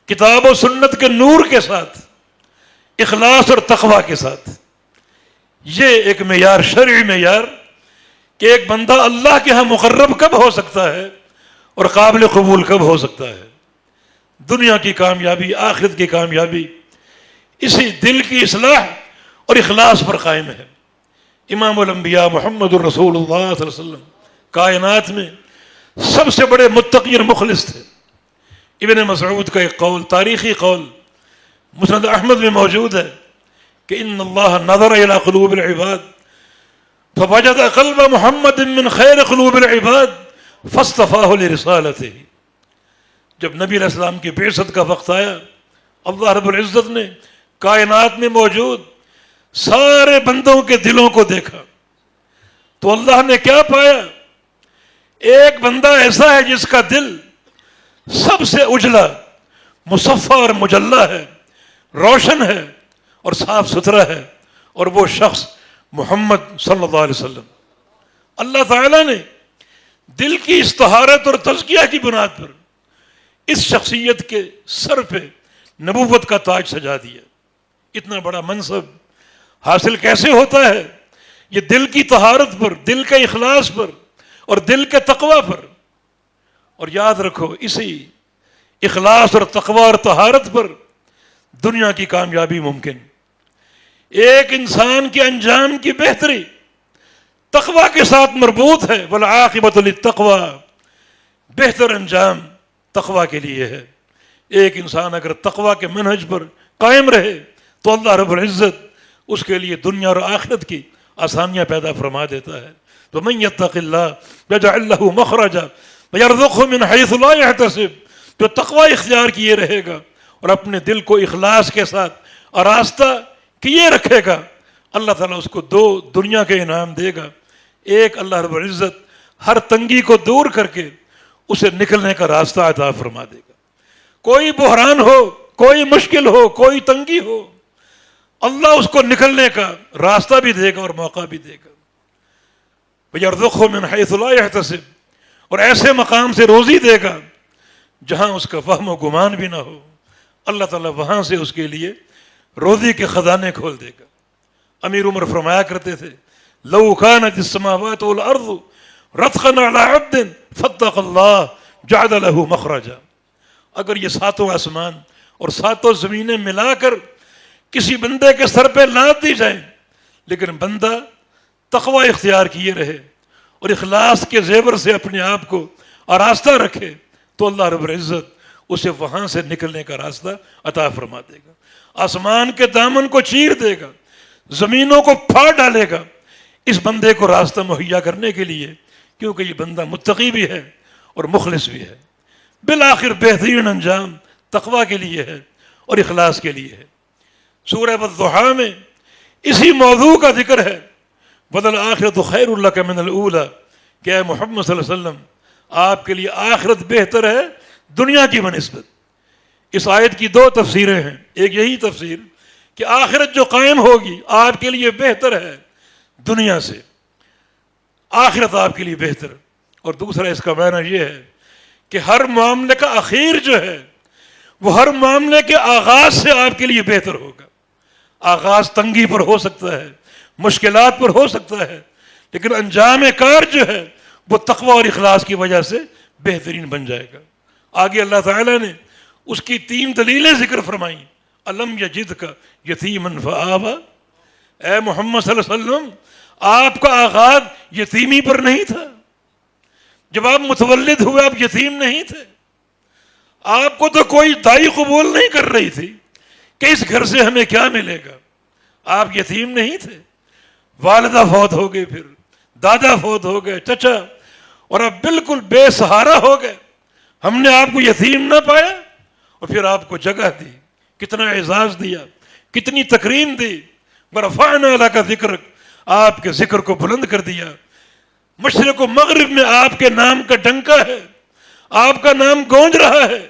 کتاب و سنت کے نور کے ساتھ، اخلاص اور تقوی کے ساتھ. یہ ایک معیار، شرعی معیار، کہ ایک بندہ اللہ کے ہاں مقرب کب ہو سکتا ہے اور قابل قبول کب ہو سکتا ہے. دنیا کی کامیابی، آخرت کی کامیابی اسی دل کی اصلاح اور اخلاص پر قائم ہے. امام الانبیاء محمد الرسول اللہ صلی اللہ علیہ وسلم کائنات میں سب سے بڑے متقی اور مخلص تھے. ابن مسعود کا ایک قول، تاریخی قول، مسند احمد میں موجود ہے کہ ان اللہ نظر الی قلوب العباد فوجد قلب محمد من خیر قلوب العباد فاصطفاہ لرسالتہ. جب نبی علیہ السلام کی بعثت کا وقت آیا، اللہ رب العزت نے کائنات میں موجود سارے بندوں کے دلوں کو دیکھا تو اللہ نے کیا پایا؟ ایک بندہ ایسا ہے جس کا دل سب سے اجلا، مصفہ اور مجلہ ہے، روشن ہے اور صاف ستھرا ہے، اور وہ شخص محمد صلی اللہ علیہ وسلم. اللہ تعالیٰ نے دل کی اس طہارت اور تزکیہ کی بنیاد پر اس شخصیت کے سر پہ نبوت کا تاج سجا دیا. اتنا بڑا منصب حاصل کیسے ہوتا ہے؟ یہ دل کی طہارت پر، دل کے اخلاص پر اور دل کے تقوی پر. اور یاد رکھو، اسی اخلاص اور تقوی اور طہارت پر دنیا کی کامیابی ممکن. ایک انسان کے انجام کی بہتری تقوی کے ساتھ مربوط ہے، والعاقبۃ للتقوی، بہتر انجام تقوی کے لیے ہے۔ ایک انسان اگر تقوی کے منہج پر قائم رہے تو اللہ رب العزت اس کے لیے دنیا اور آخرت کی آسانیاں پیدا فرما دیتا ہے۔ تو من یتق اللہ یجعل له مخرجا ویرزقه من حیث لا یحتسب، جو تقوی اختیار کیے رہے گا اور اپنے دل کو اخلاص کے ساتھ آراستہ کیے رکھے گا، اللہ تعالیٰ اس کو دو دنیا کے انعام دے گا۔ ایک، اللہ رب العزت ہر تنگی کو دور کر کے اسے نکلنے کا راستہ عطا فرما دے گا۔ کوئی بحران ہو، کوئی مشکل ہو، کوئی تنگی ہو، اللہ اس کو نکلنے کا راستہ بھی دے گا اور موقع بھی دے گا۔ وَيَرْزُقْهُ مِنْ حَيْثُ لَا يَحْتَسِبُ، اور ایسے مقام سے روزی دے گا جہاں اس کا وہم و گمان بھی نہ ہو۔ اللہ تعالیٰ وہاں سے اس کے لیے روزی کے خزانے کھول دے گا۔ امیر عمر فرمایا کرتے تھے، لَوْ كَانَتِ السَّمَاوَاتُ وَالْأَرْضُ رَتْقًا عَلَىٰ عَبْدٍ فَاتَّقَ اللَّهَ جَعَلَ لَهُ مَخْرَجًا، اگر یہ ساتوں آسمان اور ساتوں زمینیں ملا کر کسی بندے کے سر پہ لاد دی جائیں، لیکن بندہ تقوی اختیار کیے رہے اور اخلاص کے زیور سے اپنے آپ کو آراستہ رکھے، تو اللہ رب العزت اسے وہاں سے نکلنے کا راستہ عطا فرما دے گا۔ آسمان کے دامن کو چیر دے گا، زمینوں کو پھاڑ ڈالے گا اس بندے کو راستہ مہیا کرنے کے لیے، کیونکہ یہ بندہ متقی بھی ہے اور مخلص بھی ہے۔ بالآخر بہترین انجام تقوی کے لیے ہے اور اخلاص کے لیے ہے۔ سورہ والضحیٰ میں اسی موضوع کا ذکر ہے، وَلَلْآخِرَةُ خَيْرٌ لَكَ مِنَ الْأُولَىٰ، کہ اے محمد صلی اللہ علیہ وسلم آپ کے لیے آخرت بہتر ہے دنیا کی بنسبت۔ اس آیت کی دو تفسیریں ہیں، ایک یہی تفسیر کہ آخرت جو قائم ہوگی آپ کے لیے بہتر ہے دنیا سے، آخرت آپ کے لیے بہتر، اور دوسرا اس کا معنی یہ ہے کہ ہر معاملے کا اخیر جو ہے وہ ہر معاملے کے آغاز سے آپ کے لیے بہتر ہوگا۔ آغاز تنگی پر ہو سکتا ہے، مشکلات پر ہو سکتا ہے، لیکن انجام کار جو ہے وہ تقوی اور اخلاص کی وجہ سے بہترین بن جائے گا۔ آگے اللہ تعالیٰ نے اس کی 3 دلیلیں ذکر فرمائیں۔ الم یجدک یتیما فآویٰ، اے محمد صلی اللہ علیہ وسلم آپ کا آغاز یتیمی پر نہیں تھا، جب آپ متولد ہوئے آپ یتیم نہیں تھے، آپ کو تو کوئی دائی قبول نہیں کر رہی تھی کہ اس گھر سے ہمیں کیا ملے گا، آپ یتیم نہیں تھے، والدہ فوت ہو گئے، پھر دادا فوت ہو گئے، چچا، اور آپ بالکل بے سہارا ہو گئے، ہم نے آپ کو یتیم نہ پایا اور پھر آپ کو جگہ دی، کتنا اعزاز دیا، کتنی تکریم دی، ورفعنا لک ذکرک، آپ کے ذکر کو بلند کر دیا، مشرق و مغرب میں آپ کے نام کا ڈنکا ہے، آپ کا نام گونج رہا ہے،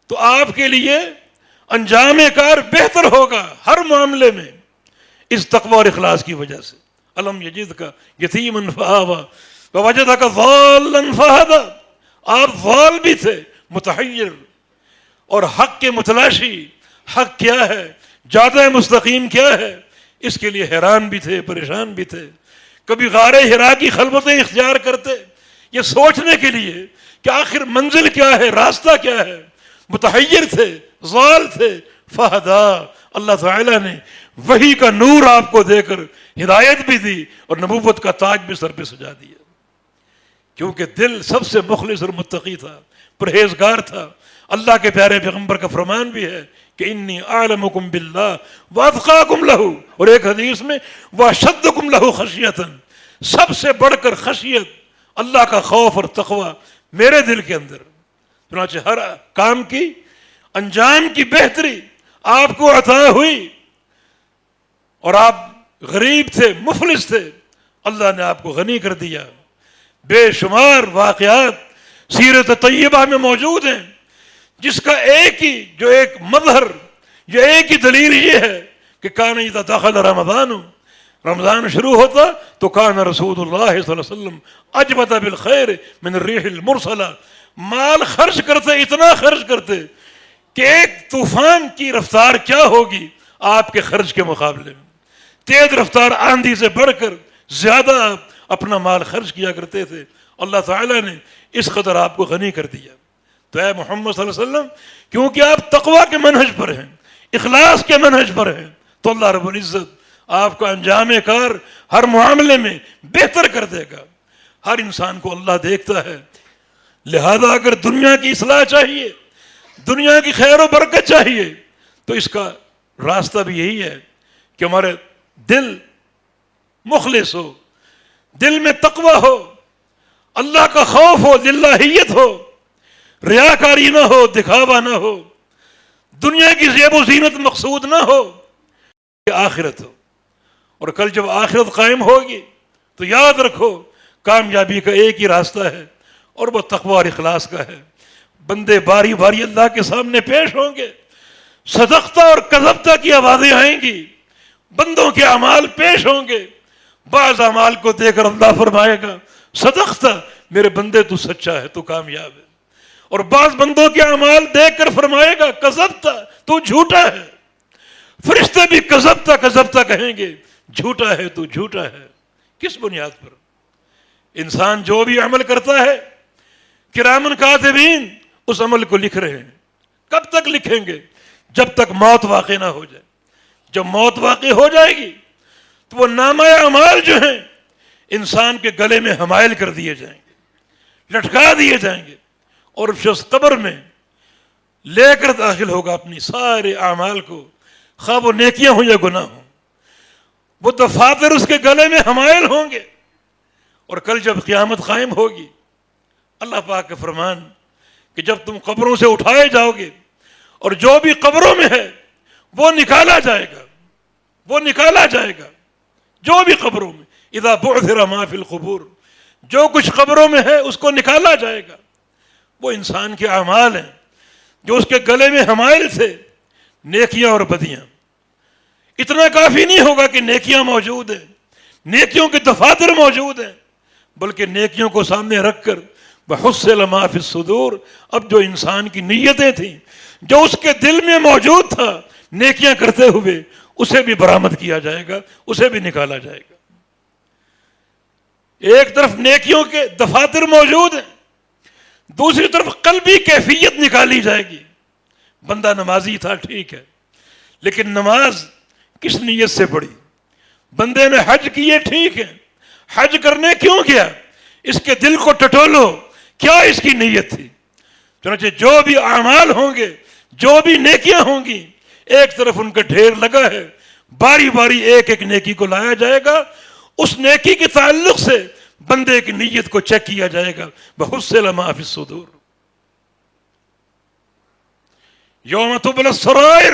تو آپ کے لیے انجام کار بہتر ہوگا ہر معاملے میں اس تقوی اور اخلاص کی وجہ سے۔ الم یجدک یتیما فآویٰ ووجدک ضالا فہدیٰ، آپ ضال بھی تھے، متحیر، اور حق کے متلاشی، حق کیا ہے، جادہ مستقیم کیا ہے، اس کے لیے حیران بھی تھے، پریشان بھی تھے، کبھی غار حرا کی خلوتیں اختیار کرتے یہ سوچنے کے لیے کہ آخر منزل کیا ہے، راستہ کیا ہے، متحیر تھے، ضال تھے، فہدا، اللہ تعالیٰ نے وحی کا نور آپ کو دے کر ہدایت بھی دی اور نبوت کا تاج بھی سر پہ سجا دیا، کیونکہ دل سب سے مخلص اور متقی تھا، پرہیزگار تھا۔ اللہ کے پیارے پیغمبر کا فرمان بھی ہے کہ انی اعلمکم باللہ واتقاکم لہ، اور ایک حدیث میں واشدکم لہ خشیۃ، سب سے بڑھ کر خشیت، اللہ کا خوف اور تقوی میرے دل کے اندر۔ چنانچہ ہر کام کی انجام کی بہتری آپ کو عطا ہوئی، اور آپ غریب تھے، مفلس تھے، اللہ نے آپ کو غنی کر دیا۔ بے شمار واقعات سیرت طیبہ میں موجود ہیں جس کا ایک مظہر، جو ایک ہی دلیل یہ ہے کہ کان اذا دخل رمضان شروع ہوتا تو کان رسول اللہ صلی اللہ علیہ وسلم اجبد بالخیر من الریح المرسلہ، مال خرچ کرتے، اتنا خرچ کرتے کہ ایک طوفان کی رفتار کیا ہوگی آپ کے خرچ کے مقابلے میں، تیز رفتار آندھی سے بڑھ کر زیادہ آپ اپنا مال خرچ کیا کرتے تھے۔ اللہ تعالیٰ نے اس قدر آپ کو غنی کر دیا۔ تو اے محمد صلی اللہ علیہ وسلم کیونکہ آپ تقوی کے منہج پر ہیں، اخلاص کے منہج پر ہیں، تو اللہ رب العزت آپ کا انجام کار ہر معاملے میں بہتر کر دے گا۔ ہر انسان کو اللہ دیکھتا ہے، لہذا اگر دنیا کی اصلاح چاہیے، دنیا کی خیر و برکت چاہیے، تو اس کا راستہ بھی یہی ہے کہ ہمارے دل مخلص ہو، دل میں تقوی ہو، اللہ کا خوف ہو، للہیت ہو، ریاکاری نہ ہو، دکھاوا نہ ہو، دنیا کی زیب و زینت مقصود نہ ہو، کہ آخرت ہو۔ اور کل جب آخرت قائم ہوگی تو یاد رکھو کامیابی کا ایک ہی راستہ ہے، اور وہ تقوی اور اخلاص کا ہے۔ بندے باری باری اللہ کے سامنے پیش ہوں گے، صدقتہ اور کذبتہ کی آوازیں آئیں گی، بندوں کے اعمال پیش ہوں گے۔ بعض اعمال کو دیکھ کر اللہ فرمائے گا صدقتہ، میرے بندے تو سچا ہے، تو کامیاب ہے۔ اور بعض بندوں کے اعمال دیکھ کر فرمائے گا کذبتہ، تو جھوٹا ہے۔ فرشتے بھی کذبتہ کذبتہ کہیں گے، جھوٹا ہے تو جھوٹا ہے۔ کس بنیاد پر؟ انسان جو بھی عمل کرتا ہے، کرامن کاتبین اس عمل کو لکھ رہے ہیں۔ کب تک لکھیں گے؟ جب تک موت واقع نہ ہو جائے۔ جب موت واقع ہو جائے گی تو وہ نامہ اعمال جو ہیں انسان کے گلے میں حمائل کر دیے جائیں گے، لٹکا دیے جائیں گے، اور شخص قبر میں لے کر داخل ہوگا اپنی سارے اعمال کو، خواہ وہ نیکیاں ہوں یا گناہ ہوں، وہ دفاتر اس کے گلے میں حمائل ہوں گے۔ اور کل جب قیامت قائم ہوگی، اللہ پاک کا فرمان کہ جب تم قبروں سے اٹھائے جاؤ گے اور جو بھی قبروں میں ہے وہ نکالا جائے گا، وہ نکالا جائے گا، جو بھی قبروں میں، اذا بعثر ما فی القبور، جو کچھ قبروں میں ہے اس کو نکالا جائے گا۔ وہ انسان کے اعمال ہیں جو اس کے گلے میں حمائل تھے، نیکیاں اور بدیاں۔ اتنا کافی نہیں ہوگا کہ نیکیاں موجود ہیں، نیکیوں کے دفاتر موجود ہیں، بلکہ نیکیوں کو سامنے رکھ کر وَحُصِّلَ مَا فِي الصُّدُورِ، اب جو انسان کی نیتیں تھیں، جو اس کے دل میں موجود تھا نیکیاں کرتے ہوئے، اسے بھی برآمد کیا جائے گا، اسے بھی نکالا جائے گا۔ ایک طرف نیکیوں کے دفاتر موجود ہیں، دوسری طرف قلبی کیفیت نکالی جائے گی۔ بندہ نمازی تھا، ٹھیک ہے، لیکن نماز کس نیت سے پڑھی؟ بندے نے حج کیے، ٹھیک ہے، حج کرنے کیوں گیا؟ اس کے دل کو ٹٹولو، کیا اس کی نیت تھی؟ چنانچہ جو بھی اعمال ہوں گے، جو بھی نیکیاں ہوں گی، ایک طرف ان کا ڈھیر لگا ہے، باری باری ایک ایک نیکی کو لایا جائے گا، اس نیکی کے تعلق سے بندے کی نیت کو چیک کیا جائے گا۔ وَحُصِّلَ مَا فِي الصُّدُورِ، یوم تبلی السرائر،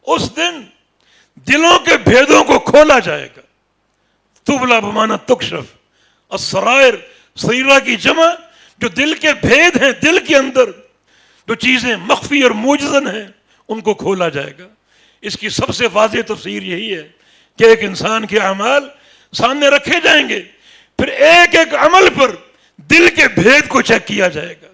اس دن دلوں کے بھیدوں کو کھولا جائے گا۔ تبلا بمعنی تکشف، السرائر سریرہ کی جمع، جو دل کے بھید ہیں، دل کے اندر جو چیزیں مخفی اور موجزن ہیں ان کو کھولا جائے گا۔ اس کی سب سے واضح تفسیر یہی ہے کہ ایک انسان کے اعمال سامنے رکھے جائیں گے، پھر ایک ایک عمل پر دل کے بھید کو چیک کیا جائے گا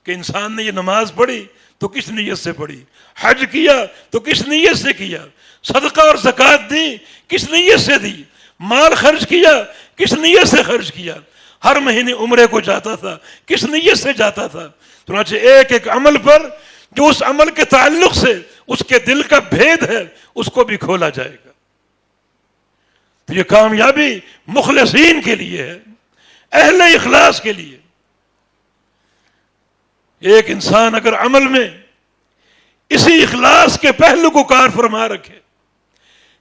کہ انسان نے یہ نماز پڑھی تو کس نیت سے پڑھی، حج کیا تو کس نیت سے کیا، صدقہ اور زکوٰۃ دی کس نیت سے دی، مال خرچ کیا کس نیت سے خرچ کیا، ہر مہینے عمرے کو جاتا تھا کس نیت سے جاتا تھا۔ چنانچہ ایک ایک عمل پر جو اس عمل کے تعلق سے اس کے دل کا بھید ہے اس کو بھی کھولا جائے گا۔ تو یہ کامیابی مخلصین کے لیے ہے، اہل اخلاص کے لیے۔ ایک انسان اگر عمل میں اسی اخلاص کے پہلو کو کار فرما رکھے،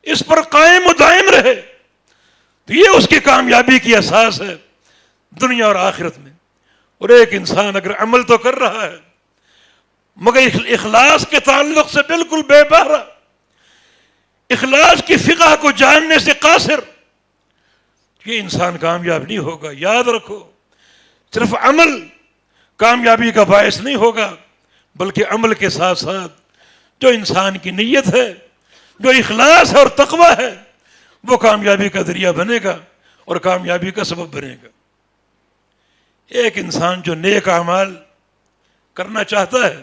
اس پر قائم و دائم رہے، تو یہ اس کی کامیابی کی اساس ہے دنیا اور آخرت میں۔ اور ایک انسان اگر عمل تو کر رہا ہے مگر اخلاص کے تعلق سے بالکل بے بہرا، اخلاص کی فقہ کو جاننے سے قاصر، یہ انسان کامیاب نہیں ہوگا۔ یاد رکھو، صرف عمل کامیابی کا باعث نہیں ہوگا، بلکہ عمل کے ساتھ ساتھ جو انسان کی نیت ہے، جو اخلاص ہے اور تقوی ہے، وہ کامیابی کا ذریعہ بنے گا اور کامیابی کا سبب بنے گا۔ ایک انسان جو نیک اعمال کرنا چاہتا ہے،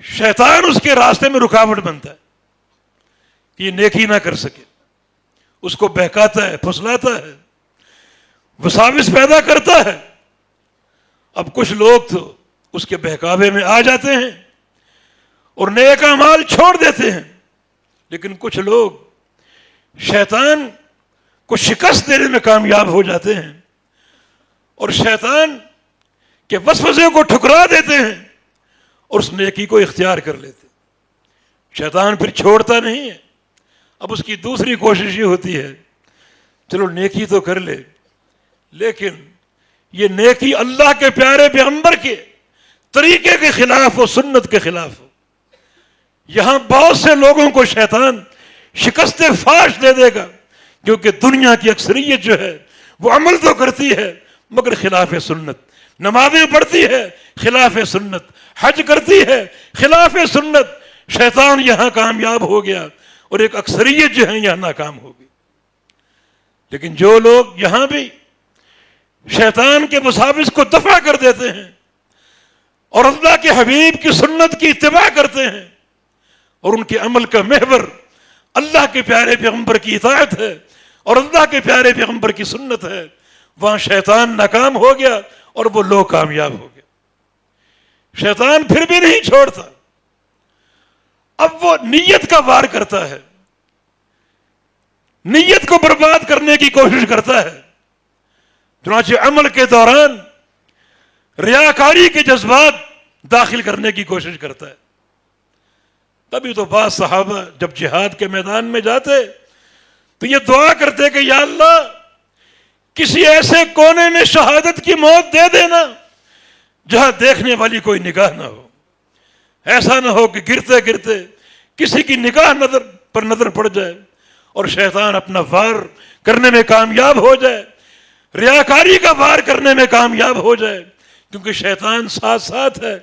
شیطان اس کے راستے میں رکاوٹ بنتا ہے کہ یہ نیکی نہ کر سکے، اس کو بہکاتا ہے، پھسلاتا ہے، وساوس پیدا کرتا ہے۔ اب کچھ لوگ تو اس کے بہکاوے میں آ جاتے ہیں اور نیک اعمال چھوڑ دیتے ہیں، لیکن کچھ لوگ شیطان کو شکست دینے میں کامیاب ہو جاتے ہیں اور شیطان کے وسوسے کو ٹھکرا دیتے ہیں اور اس نیکی کو اختیار کر لیتے ہیں۔ شیطان پھر چھوڑتا نہیں ہے، اب اس کی دوسری کوشش یہ ہوتی ہے چلو نیکی تو کر لے، لیکن یہ نیکی اللہ کے پیارے پیغمبر کے طریقے کے خلاف ہو، سنت کے خلاف ہو۔ یہاں بہت سے لوگوں کو شیطان شکست فاش دے دے گا، کیونکہ دنیا کی اکثریت جو ہے وہ عمل تو کرتی ہے مگر خلاف سنت، نمازیں پڑھتی ہے خلاف سنت، حج کرتی ہے خلاف سنت۔ شیطان یہاں کامیاب ہو گیا اور ایک اکثریت جو ہے یہاں ناکام ہو گئی۔ لیکن جو لوگ یہاں بھی شیطان کے وساوس کو دفع کر دیتے ہیں اور اللہ کے حبیب کی سنت کی اتباع کرتے ہیں اور ان کے عمل کا محور اللہ کے پیارے پیغمبر کی اطاعت ہے اور اللہ کے پیارے پیغمبر کی سنت ہے، وہاں شیطان ناکام ہو گیا اور وہ لوگ کامیاب ہو گئے۔ شیطان پھر بھی نہیں چھوڑتا، اب وہ نیت کا وار کرتا ہے، نیت کو برباد کرنے کی کوشش کرتا ہے۔ چنانچہ عمل کے دوران ریاکاری کے جذبات داخل کرنے کی کوشش کرتا ہے۔ تبھی تو بعض صحابہ جب جہاد کے میدان میں جاتے تو یہ دعا کرتے کہ یا اللہ کسی ایسے کونے میں شہادت کی موت دے دینا جہاں دیکھنے والی کوئی نگاہ نہ ہو، ایسا نہ ہو کہ گرتے گرتے کسی کی نگاہ نظر پڑ جائے اور شیطان اپنا وار کرنے میں کامیاب ہو جائے، ریاکاری کا وار کرنے میں کامیاب ہو جائے، کیونکہ شیطان ساتھ ساتھ ہے۔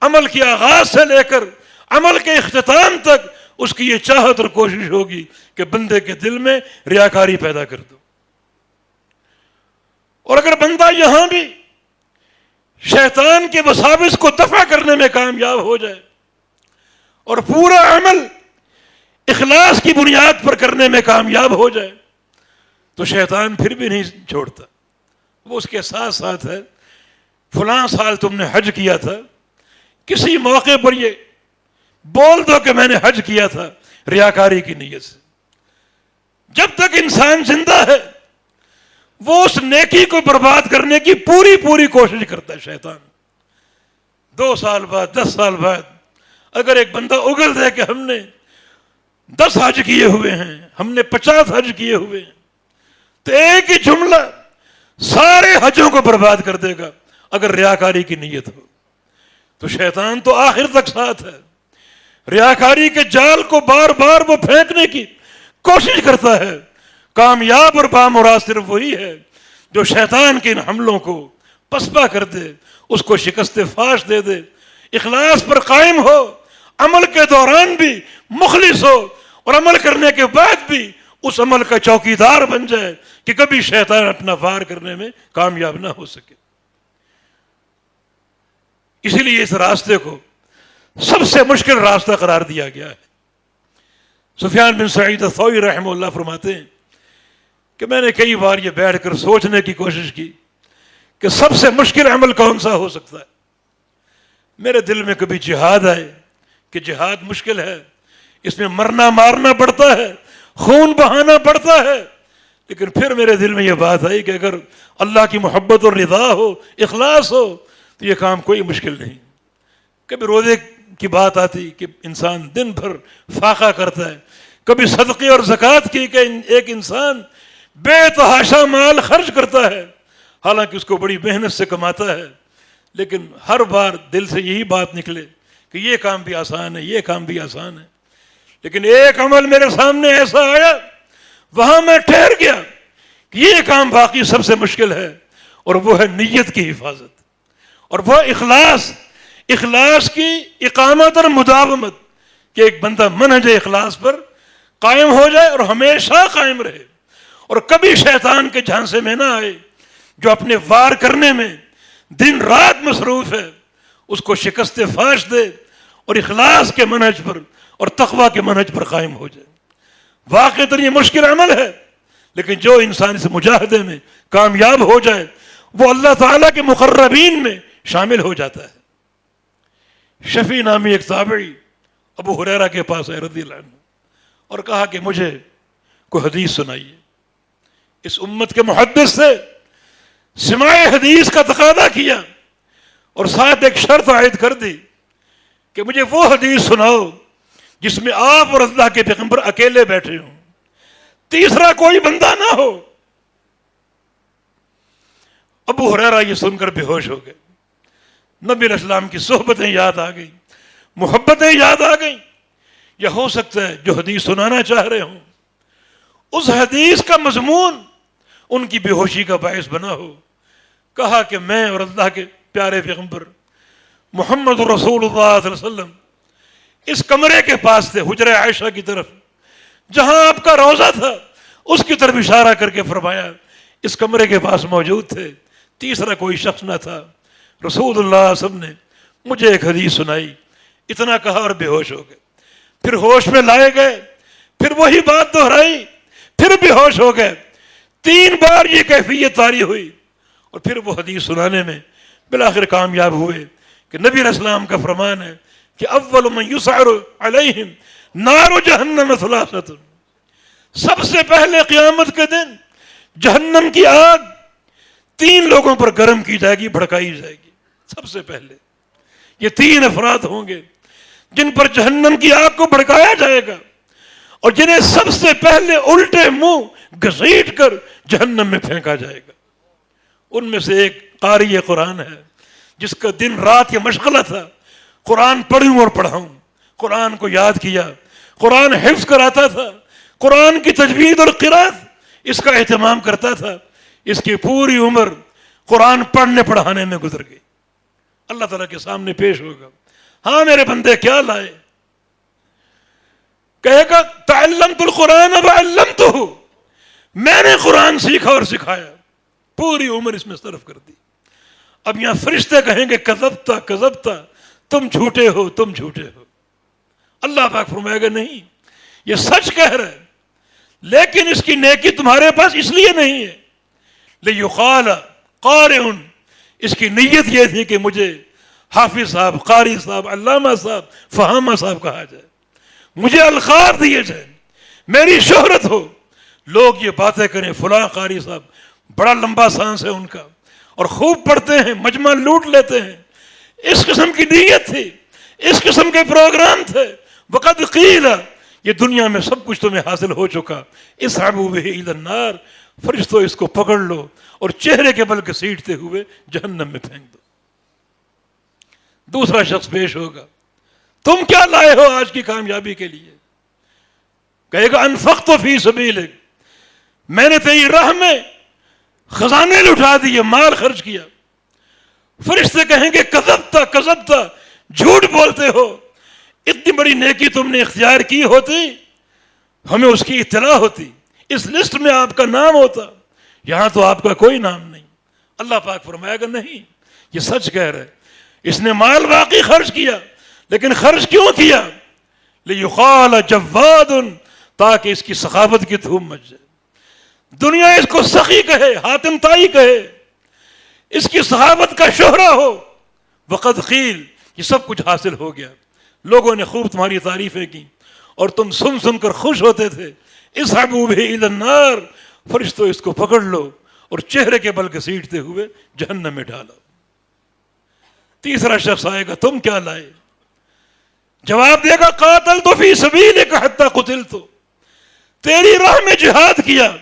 عمل کے آغاز سے لے کر عمل کے اختتام تک اس کی یہ چاہت اور کوشش ہوگی کہ بندے کے دل میں ریاکاری پیدا کر دو۔ اور اگر بندہ یہاں بھی شیطان کے وساوس کو دفع کرنے میں کامیاب ہو جائے اور پورا عمل اخلاص کی بنیاد پر کرنے میں کامیاب ہو جائے تو شیطان پھر بھی نہیں چھوڑتا، وہ اس کے ساتھ ساتھ ہے۔ فلاں سال تم نے حج کیا تھا، کسی موقع پر یہ بول دو کہ میں نے حج کیا تھا ریاکاری کی نیت سے۔ جب تک انسان زندہ ہے وہ اس نیکی کو برباد کرنے کی پوری کوشش کرتا ہے شیطان۔ 2 سال بعد 10 سال بعد اگر ایک بندہ اگل دے کہ ہم نے 10 حج کیے ہوئے ہیں، ہم نے 50 حج کیے ہوئے ہیں، تو ایک ہی جملہ سارے حجوں کو برباد کر دے گا اگر ریاکاری کی نیت ہو۔ تو شیطان تو آخر تک ساتھ ہے، ریاکاری کے جال کو بار بار وہ پھینکنے کی کوشش کرتا ہے۔ کامیاب اور بامراد صرف وہی ہے جو شیطان کے ان حملوں کو پسپا کر دے، اس کو شکست فاش دے دے، اخلاص پر قائم ہو، عمل کے دوران بھی مخلص ہو اور عمل کرنے کے بعد بھی اس عمل کا چوکیدار بن جائے کہ کبھی شیطان اپنا وار کرنے میں کامیاب نہ ہو سکے۔ اسی لیے اس راستے کو سب سے مشکل راستہ قرار دیا گیا ہے۔ سفیان بن سعید الثوری رحمہ اللہ فرماتے ہیں کہ میں نے کئی بار یہ بیٹھ کر سوچنے کی کوشش کی کہ سب سے مشکل عمل کون سا ہو سکتا ہے۔ میرے دل میں کبھی جہاد آئے کہ جہاد مشکل ہے، اس میں مرنا مارنا پڑتا ہے، خون بہانا پڑتا ہے، لیکن پھر میرے دل میں یہ بات آئی کہ اگر اللہ کی محبت اور رضا ہو، اخلاص ہو، تو یہ کام کوئی مشکل نہیں۔ کبھی روزے کی بات آتی کہ انسان دن بھر فاقہ کرتا ہے، کبھی صدقے اور زکوٰۃ کی کہ ایک انسان بے تحاشا مال خرچ کرتا ہے، حالانکہ اس کو بڑی محنت سے کماتا ہے، لیکن ہر بار دل سے یہی بات نکلے کہ یہ کام بھی آسان ہے، یہ کام بھی آسان ہے۔ لیکن ایک عمل میرے سامنے ایسا آیا، وہاں میں ٹھہر گیا کہ یہ کام باقی سب سے مشکل ہے، اور وہ ہے نیت کی حفاظت، اور وہ اخلاص کی اقامت اور مداومت، کہ ایک بندہ منہج اخلاص پر قائم ہو جائے اور ہمیشہ قائم رہے، اور کبھی شیطان کے جھانسے میں نہ آئے۔ جو اپنے وار کرنے میں دن رات مصروف ہے اس کو شکست فاش دے اور اخلاص کے منہج پر اور تقوی کے منہج پر قائم ہو جائے۔ واقعتاً یہ مشکل عمل ہے، لیکن جو انسان اس مجاہدے میں کامیاب ہو جائے وہ اللہ تعالیٰ کے مقربین میں شامل ہو جاتا ہے۔ شفیع نامی ایک تابعی ابو ہریرہ کے پاس آئے رضی اللہ عنہ اور کہا کہ مجھے کو حدیث سنائیے. اس امت کے محدث سے سماع حدیث کا تقاضا کیا اور ساتھ ایک شرط عائد کر دی کہ مجھے وہ حدیث سناؤ جس میں آپ اور اللہ کے پیغمبر اکیلے بیٹھے ہوں، تیسرا کوئی بندہ نہ ہو. ابو ہریرہ یہ سن کر بے ہوش ہو گئے. نبی علیہ السلام کی صحبتیں یاد آ گئیں، محبتیں یاد آ گئیں. یا ہو سکتا ہے جو حدیث سنانا چاہ رہے ہوں اس حدیث کا مضمون ان کی بے ہوشی کا باعث بنا ہو. کہا کہ میں اور اللہ کے پیارے پیغمبر محمد رسول اللہ صلی اللہ علیہ وسلم اس کمرے کے پاس تھے، حجرہ عائشہ کی طرف، جہاں آپ کا روضہ تھا اس کی طرف اشارہ کر کے فرمایا اس کمرے کے پاس موجود تھے، تیسرا کوئی شخص نہ تھا. رسول اللہ صلی اللہ علیہ وسلم نے مجھے ایک حدیث سنائی. اتنا کہا اور بے ہوش ہو گئے. پھر ہوش میں لائے گئے، پھر وہی بات دہرائی، پھر بے ہوش ہو گئے. 3 بار یہ کیفیت طاری ہوئی اور پھر وہ حدیث سنانے میں بالآخر کامیاب ہوئے کہ نبی علیہ السلام کا فرمان ہے کہ اول من یسعر علیہم نار جہنم ثلاثۃ، سب سے پہلے قیامت کے دن جہنم کی آگ 3 لوگوں پر گرم کی جائے گی، بھڑکائی جائے گی. سب سے پہلے یہ 3 افراد ہوں گے جن پر جہنم کی آگ کو بھڑکایا جائے گا اور جنہیں سب سے پہلے الٹے منہ گھسیٹ کر جہنم میں پھینکا جائے گا. ان میں سے ایک قاری قرآن ہے جس کا دن رات یہ مشغلہ تھا قرآن پڑھوں اور پڑھاؤں. قرآن کو یاد کیا، قرآن حفظ کراتا تھا، قرآن کی تجوید اور قرات اس کا اہتمام کرتا تھا. اس کی پوری عمر قرآن پڑھنے پڑھانے میں گزر گئی. اللہ تعالیٰ کے سامنے پیش ہوگا، ہاں میرے بندے کیا لائے؟ کہے گا تعلمت القرآن وعلمتہ، میں نے قرآن سیکھا اور سکھایا، پوری عمر اس میں صرف کر دی. اب یہاں فرشتے کہیں گے کذبتا کذبتا، تم جھوٹے ہو تم جھوٹے ہو. اللہ پاک فرمائے گا نہیں، یہ سچ کہہ رہا ہے لیکن اس کی نیکی تمہارے پاس اس لیے نہیں ہے. لیقال قارئ، اس کی نیت یہ تھی کہ مجھے حافظ صاحب، قاری صاحب، علامہ صاحب، فہامہ صاحب کہا جائے، مجھے القاب دیے جائیں، میری شہرت ہو، لوگ یہ باتیں کریں فلاں قاری صاحب بڑا لمبا سانس ہے ان کا اور خوب پڑھتے ہیں، مجمع لوٹ لیتے ہیں. اس قسم کی نیت تھی، اس قسم کے پروگرام تھے. وقد قیل، یہ دنیا میں سب کچھ تمہیں حاصل ہو چکا. اسحبوا بہ الی النار، فرشتوں اس کو پکڑ لو اور چہرے کے بل گھسیٹتے ہوئے جہنم میں پھینک دو. دوسرا شخص پیش ہوگا، تم کیا لائے ہو آج کی کامیابی کے لیے؟ کہے گا انفقت فی سبیلک، میں نے تیری راہ میں خزانے لٹا دیے، مال خرچ کیا. فرشتے کہیں گے کذبتا کذبتا، جھوٹ بولتے ہو، اتنی بڑی نیکی تم نے اختیار کی ہوتی ہمیں اس کی اطلاع ہوتی، اس لسٹ میں آپ کا نام ہوتا. یہاں تو آپ کا کوئی نام نہیں. اللہ پاک فرمائے گا نہیں، یہ سچ کہہ رہے، اس نے مال واقعی خرچ کیا، لیکن خرچ کیوں کیا؟ لیقال جواد، تاکہ اس کی سخاوت کی دھوم مچ جائے، دنیا اس کو سخی کہے، حاتم طائی کہے، اس کی سخاوت کا شہرہ ہو. وقد قیل، یہ سب کچھ حاصل ہو گیا، لوگوں نے خوب تمہاری تعریفیں کی اور تم سن سن کر خوش ہوتے تھے. اسحبوا بہ الی النار، فرشتوں اس کو پکڑ لو اور چہرے کے بل گھسیٹتے ہوئے جہنم میں ڈالو. تیسرا شخص آئے گا، تم کیا لائے؟ جواب دے گا قاتلت فی سبیلک حتی قتلت، تیری راہ میں جہاد کیا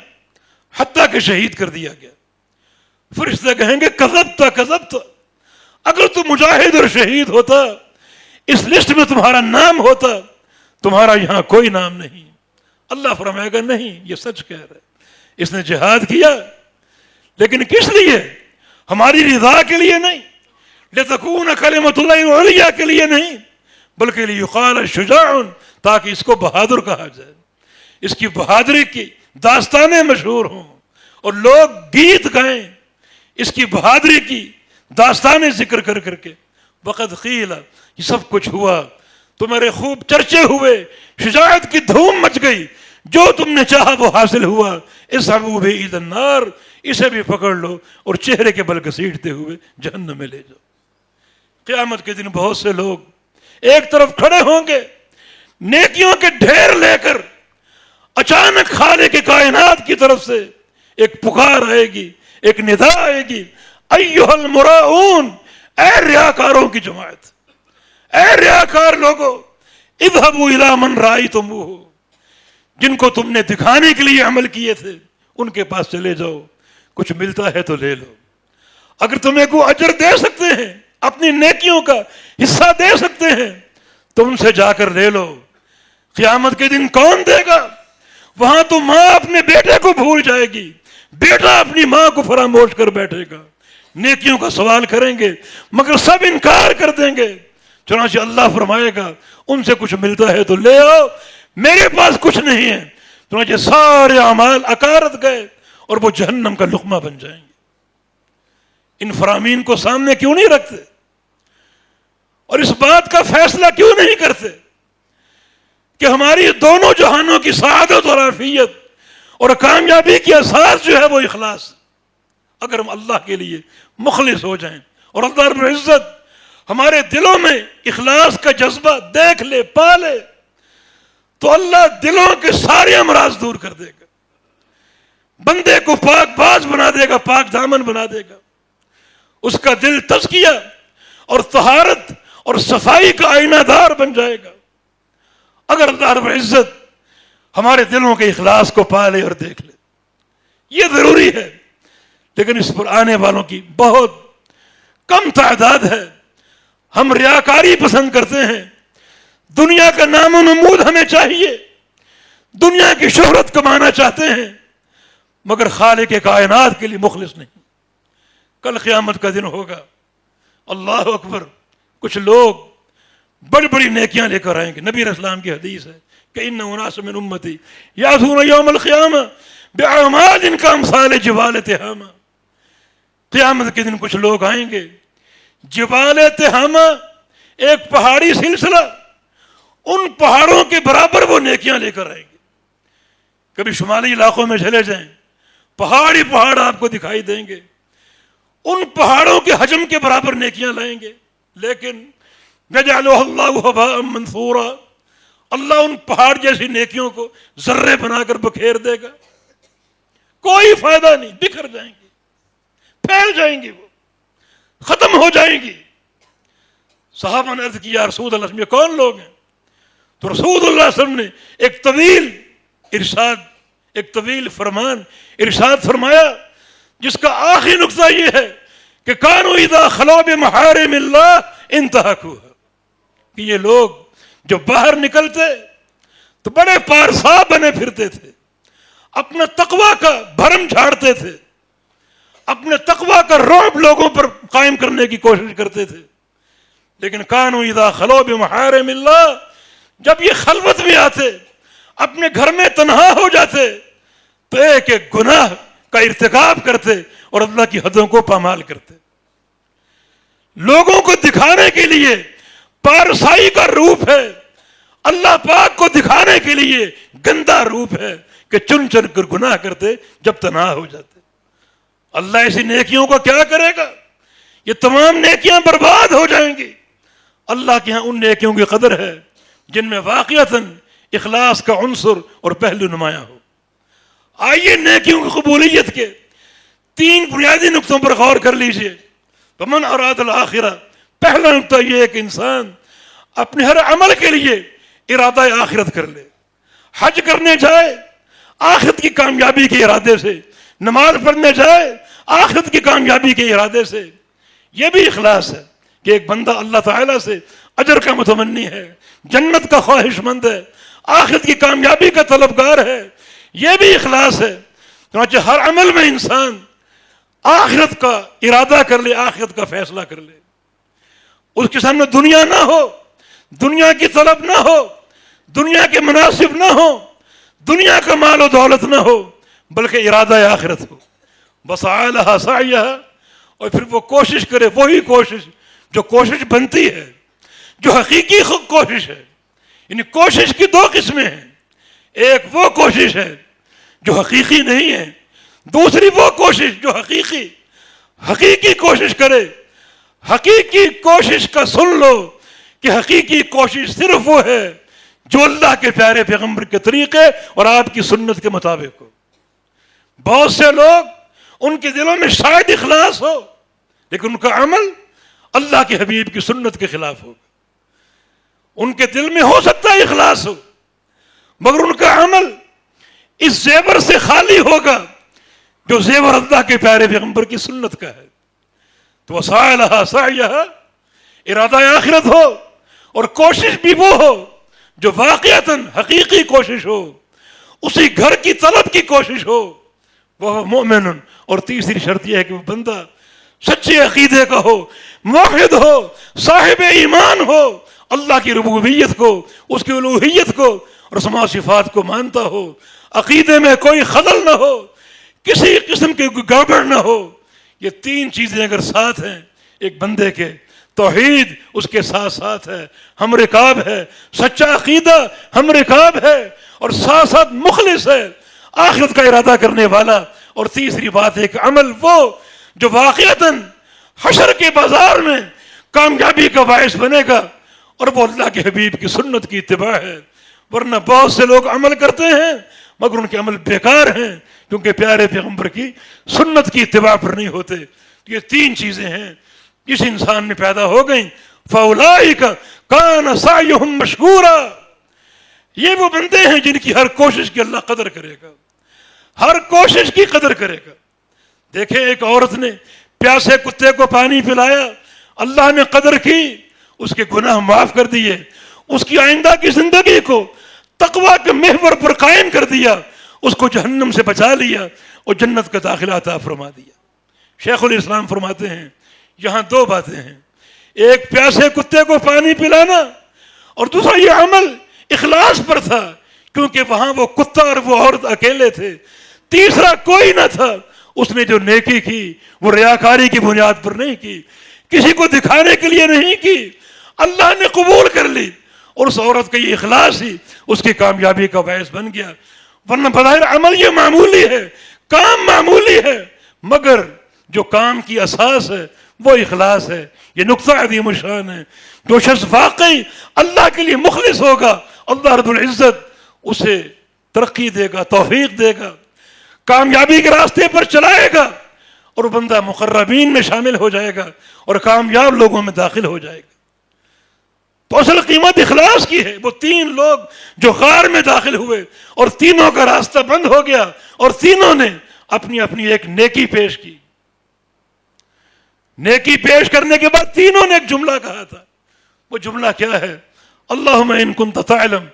حتیٰ کہ شہید کر دیا گیا. فرشتے کہیں گے کذبتا کذبتا، اگر تم مجاہد اور شہید ہوتا اس لسٹ میں تمہارا نام ہوتا، تمہارا یہاں کوئی نام نہیں. اللہ فرمائے گا نہیں، یہ سچ کہہ رہا ہے، اس نے جہاد کیا لیکن کس لیے؟ ہماری رضا کے لیے نہیں، لتکون کلمۃ اللہ العلیٰ کے لیے نہیں، بلکہ لیقال شجاع، تاکہ اس کو بہادر کہا جائے، اس کی بہادری کی داستانیں مشہور ہوں اور لوگ گیت گائیں اس کی بہادری کی داستانیں ذکر کر کر کے. وقد قیل، یہ سب کچھ ہوا، تمہارے خوب چرچے ہوئے، شجاعت کی دھوم مچ گئی، جو تم نے چاہا وہ حاصل ہوا. اسحبوا بہ الی النار، اسے بھی پکڑ لو اور چہرے کے بل گھسیٹتے ہوئے جہنم میں لے جاؤ. قیامت کے دن بہت سے لوگ ایک طرف کھڑے ہوں گے نیکیوں کے ڈھیر لے کر، اچانک خالق کائنات کی طرف سے ایک پکار آئے گی، ایک ندا آئے گی، ایھا المراؤون، اے ریاکاروں کی جماعت، اے ریاکار لوگو، اذهبوا الی من رأیتموہ، جن کو تم نے دکھانے کے لیے عمل کیے تھے ان کے پاس چلے جاؤ، کچھ ملتا ہے تو لے لو، اگر تمہیں کوئی اجر دے سکتے ہیں، اپنی نیکیوں کا حصہ دے سکتے ہیں تو ان سے جا کر لے لو۔ قیامت کے دن کون دے گا؟ وہاں تو ماں اپنے بیٹے کو بھول جائے گی، بیٹا اپنی ماں کو فراموش کر بیٹھے گا، نیکیوں کا سوال کریں گے مگر سب انکار کر دیں گے۔ چنانچہ اللہ فرمائے گا ان سے کچھ ملتا ہے تو لے آؤ، میرے پاس کچھ نہیں ہے۔ چنانچہ سارے اعمال اکارت گئے اور وہ جہنم کا لقمہ بن جائیں گے۔ ان فرامین کو سامنے کیوں نہیں رکھتے اور اس بات کا فیصلہ کیوں نہیں کرتے کہ ہماری دونوں جہانوں کی سعادت اور عافیت اور کامیابی کی اساس جو ہے وہ اخلاص؟ اگر ہم اللہ کے لیے مخلص ہو جائیں اور اللہ رب العزت ہمارے دلوں میں اخلاص کا جذبہ دیکھ لے، پا لے، تو اللہ دلوں کے سارے امراض دور کر دے گا، بندے کو پاک باز بنا دے گا، پاک دامن بنا دے گا، اس کا دل تزکیہ اور طہارت اور صفائی کا آئینہ دار بن جائے گا اگر اللہ رب العزت ہمارے دلوں کے اخلاص کو پا لے اور دیکھ لے۔ یہ ضروری ہے، لیکن اس پر آنے والوں کی بہت کم تعداد ہے۔ ہم ریاکاری پسند کرتے ہیں، دنیا کا نام و نمود ہمیں چاہیے، دنیا کی شہرت کمانا چاہتے ہیں، مگر خالق کائنات کے لیے مخلص نہیں۔ کل قیامت کا دن ہوگا، اللہ اکبر، کچھ لوگ بڑی بڑی نیکیاں لے کر آئیں گے۔ نبی علیہ السلام کی حدیث ہے کہ ان اناس من امتی یاتون یوم القیامہ باعمال کامثال جبال تہامہ، قیامت کے دن کچھ لوگ آئیں گے، جبال تہامہ ایک پہاڑی سلسلہ، ان پہاڑوں کے برابر وہ نیکیاں لے کر آئیں گے۔ کبھی شمالی علاقوں میں چلے جائیں، پہاڑی پہاڑ آپ کو دکھائی دیں گے، ان پہاڑوں کے حجم کے برابر نیکیاں لائیں گے، لیکن یجعلها اللہ ھباء منثورا، اللہ ان پہاڑ جیسی نیکیوں کو ذرے بنا کر بکھیر دے گا، کوئی فائدہ نہیں، بکھر جائیں گی، پھیل جائیں گی، وہ ختم ہو جائیں گی۔ صحابہ نے عرض کیا رسول اللہ صلی اللہ علیہ وسلم یہ کون لوگ ہیں؟ تو رسول اللہ صلی اللہ علیہ وسلم نے ایک طویل ارشاد، ایک طویل فرمان ارشاد فرمایا جس کا آخری نقطہ یہ ہے کہ کانوا اذا خلوا بمحارم اللہ انتہکوها، کہ یہ لوگ جو باہر نکلتے تو بڑے پارسا بنے پھرتے تھے، اپنا تقوی کا بھرم جھاڑتے تھے، اپنے تقوی کا رعب لوگوں پر قائم کرنے کی کوشش کرتے تھے، لیکن کانوا اذا خلوا بمحارم اللہ، جب یہ خلوت میں آتے، اپنے گھر میں تنہا ہو جاتے تو ایک ایک گناہ کا ارتکاب کرتے اور اللہ کی حدوں کو پامال کرتے۔ لوگوں کو دکھانے کے لیے پارسائی کا روپ ہے، اللہ پاک کو دکھانے کے لیے گندا روپ ہے کہ چن چن کر گناہ کرتے جب تنہا ہو جاتے۔ اللہ ایسی نیکیوں کو کیا کرے گا؟ یہ تمام نیکیاں برباد ہو جائیں گی۔ اللہ کے ہاں ان نیکیوں کی قدر ہے جن میں واقعتاً اخلاص کا عنصر اور پہلو نمایاں ہو۔ آئیے نیکیوں کی قبولیت کے 3 بنیادی نقطوں پر غور کر لیجئے۔ فمن اراد الآخرہ، پہلا نقطہ یہ ہے کہ انسان اپنے ہر عمل کے لیے ارادہ آخرت کر لے، حج کرنے جائے آخرت کی کامیابی کے ارادے سے، نماز پڑھنے جائے آخرت کی کامیابی کے ارادے سے۔ یہ بھی اخلاص ہے کہ ایک بندہ اللہ تعالیٰ سے اجر کا متمنی ہے، جنت کا خواہش مند ہے، آخرت کی کامیابی کا طلبگار ہے، یہ بھی اخلاص ہے۔ چنانچہ ہر عمل میں انسان آخرت کا ارادہ کر لے، آخرت کا فیصلہ کر لے، اس کے سامنے دنیا نہ ہو، دنیا کی طلب نہ ہو، دنیا کے مناسب نہ ہو، دنیا کا مال و دولت نہ ہو، بلکہ ارادہ آخرت ہو۔ وسعی لہا سعیہا، اور پھر وہ کوشش کرے، وہی کوشش جو کوشش بنتی ہے، جو حقیقی کوشش ہے۔ یعنی کوشش کی 2 قسمیں ہیں، ایک وہ کوشش ہے جو حقیقی نہیں ہے، دوسری وہ کوشش جو حقیقی کوشش کرے۔ حقیقی کوشش کا سن لو کہ حقیقی کوشش صرف وہ ہے جو اللہ کے پیارے پیغمبر کے طریقے اور آپ کی سنت کے مطابق ہو. بہت سے لوگ ان کے دلوں میں شاید اخلاص ہو لیکن ان کا عمل اللہ کے حبیب کی سنت کے خلاف ہوگا. ان کے دل میں ہو سکتا ہے اخلاص ہو مگر ان کا عمل اس زیور سے خالی ہوگا جو زیور اللہ کے پیارے پیغمبر کی سنت کا ہے. تو وسعی لہا سعیہا، ارادہ آخرت ہو اور کوشش بھی وہ ہو جو واقعتاً حقیقی کوشش ہو، اسی گھر کی طلب کی کوشش ہو، وہ مومن. اور تیسری شرط یہ ہے کہ وہ بندہ سچے عقیدے کا ہو، موحد ہو، صاحب ایمان ہو، اللہ کی ربوبیت کو، اس کی الوہیت کو اور اسماء صفات کو مانتا ہو، عقیدے میں کوئی خلل نہ ہو، کسی قسم کی گڑبڑ نہ ہو. یہ تین چیزیں اگر ساتھ ہیں ایک بندے کے، توحید اس کے ساتھ ساتھ ہے، ہم رکاب ہے، سچا عقیدہ ہم رکاب ہے، اور ساتھ ساتھ مخلص ہے، آخرت کا ارادہ کرنے والا. اور تیسری بات ہے کہ عمل وہ جو واقعتاً حشر کے بازار میں کامیابی کا باعث بنے گا، اور وہ اللہ کے حبیب کی سنت کی اتباع ہے. ورنہ بہت سے لوگ عمل کرتے ہیں مگر ان کے عمل بیکار ہیں کیونکہ پیارے پیغمبر کی سنت کی اتباع پر نہیں ہوتے. یہ تین چیزیں ہیں جس انسان میں پیدا ہو گئیں. فَأُولَٰئِكَ كَانَ سَعْيُهُمْ مَشْكُورًا، یہ وہ بندے ہیں جن کی ہر کوشش کی اللہ قدر کرے گا، ہر کوشش کی قدر کرے گا. دیکھیں ایک عورت نے پیاسے کتے کو پانی پلایا، اللہ نے قدر کی، اس کے گناہ معاف کر دیے، اس کی آئندہ کی زندگی کو تقویٰ کے محور پر قائم کر دیا، اس کو جہنم سے بچا لیا اور جنت کا داخلہ عطا فرما دیا. شیخ الاسلام فرماتے ہیں یہاں دو باتیں ہیں، ایک پیاسے کتے کو پانی پلانا اور دوسرا یہ عمل اخلاص پر تھا کیونکہ وہاں وہ کتا اور وہ عورت اکیلے تھے، تیسرا کوئی نہ تھا. اس نے جو نیکی کی وہ ریاکاری کی بنیاد پر نہیں کی، کسی کو دکھانے کے لیے نہیں کی، اللہ نے قبول کر لی اور اس عورت کا یہ اخلاص ہی اس کی کامیابی کا باعث بن گیا. ورنہ بظاہر عمل یہ معمولی ہے، کام معمولی ہے، مگر جو کام کی اساس ہے وہ اخلاص ہے. یہ نقطہ عظیم الشان ہے. جو شخص واقعی اللہ کے لیے مخلص ہوگا اللہ رب العزت اسے ترقی دے گا، توفیق دے گا، کامیابی کے راستے پر چلائے گا اور بندہ مقربین میں شامل ہو جائے گا اور کامیاب لوگوں میں داخل ہو جائے گا. تو اصل قیمت اخلاص کی ہے. وہ تین لوگ جو غار میں داخل ہوئے اور تینوں کا راستہ بند ہو گیا اور تینوں نے اپنی اپنی ایک نیکی پیش کی. نیکی پیش کرنے کے بعد تینوں نے ایک جملہ کہا تھا. وہ جملہ کیا ہے؟ اللہم ان کنت تعلم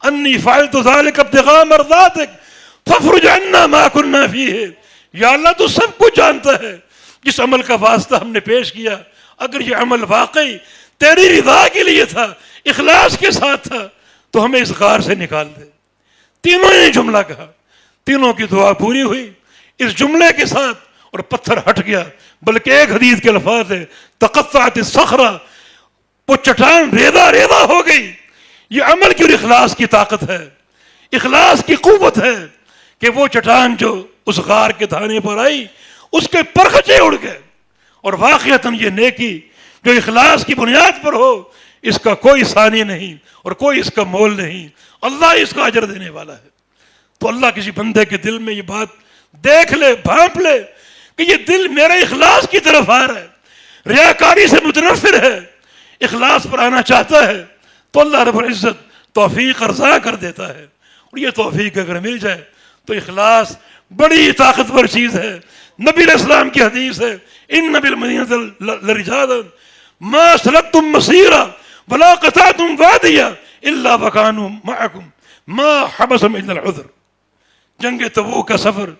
انی فعلت ذلک ابتغاء مرضاتک فافرج عنا ما کننا فیہ. یا اللہ تو سب کچھ جانتا ہے، جس عمل کا واسطہ ہم نے پیش کیا اگر یہ عمل واقعی تیری رضا کے لیے تھا، اخلاص کے ساتھ تھا تو ہمیں اس غار سے نکال دے. تینوں نے جملہ کہا، تینوں کی دعا پوری ہوئی اس جملے کے ساتھ اور پتھر ہٹ گیا. بلکہ ایک حدیث کے الفاظ ہے تقطعت الصخرہ، وہ چٹان ریزہ ریزہ ہو گئی. یہ عمل کی اور اخلاص کی طاقت ہے، اخلاص کی قوت ہے کہ وہ چٹان جو اس غار کے دھانے پر آئی اس کے پرخچے اڑ گئے. اور واقعتاً یہ نیکی جو اخلاص کی بنیاد پر ہو اس کا کوئی ثانی نہیں اور کوئی اس کا مول نہیں، اللہ اس کا اجر دینے والا ہے. تو اللہ کسی بندے کے دل میں یہ بات دیکھ لے، بھانپ لے کہ یہ دل میرے اخلاص کی طرف آ رہا ہے، ریاکاری سے متنفر ہے، اخلاص پر آنا چاہتا ہے، تو اللہ رب العزت توفیق ارزاں کر دیتا ہے. اور یہ توفیق اگر مل جائے تو اخلاص بڑی طاقتور چیز ہے. نبی علیہ السلام کی حدیث ہے ان بالمدینۃ لرجالا ما سلکتم مسیرا ولا قطعتم وادیا الا وکانوا معکم ما حبسهم الا العذر. جنگ تبوک کا سفر،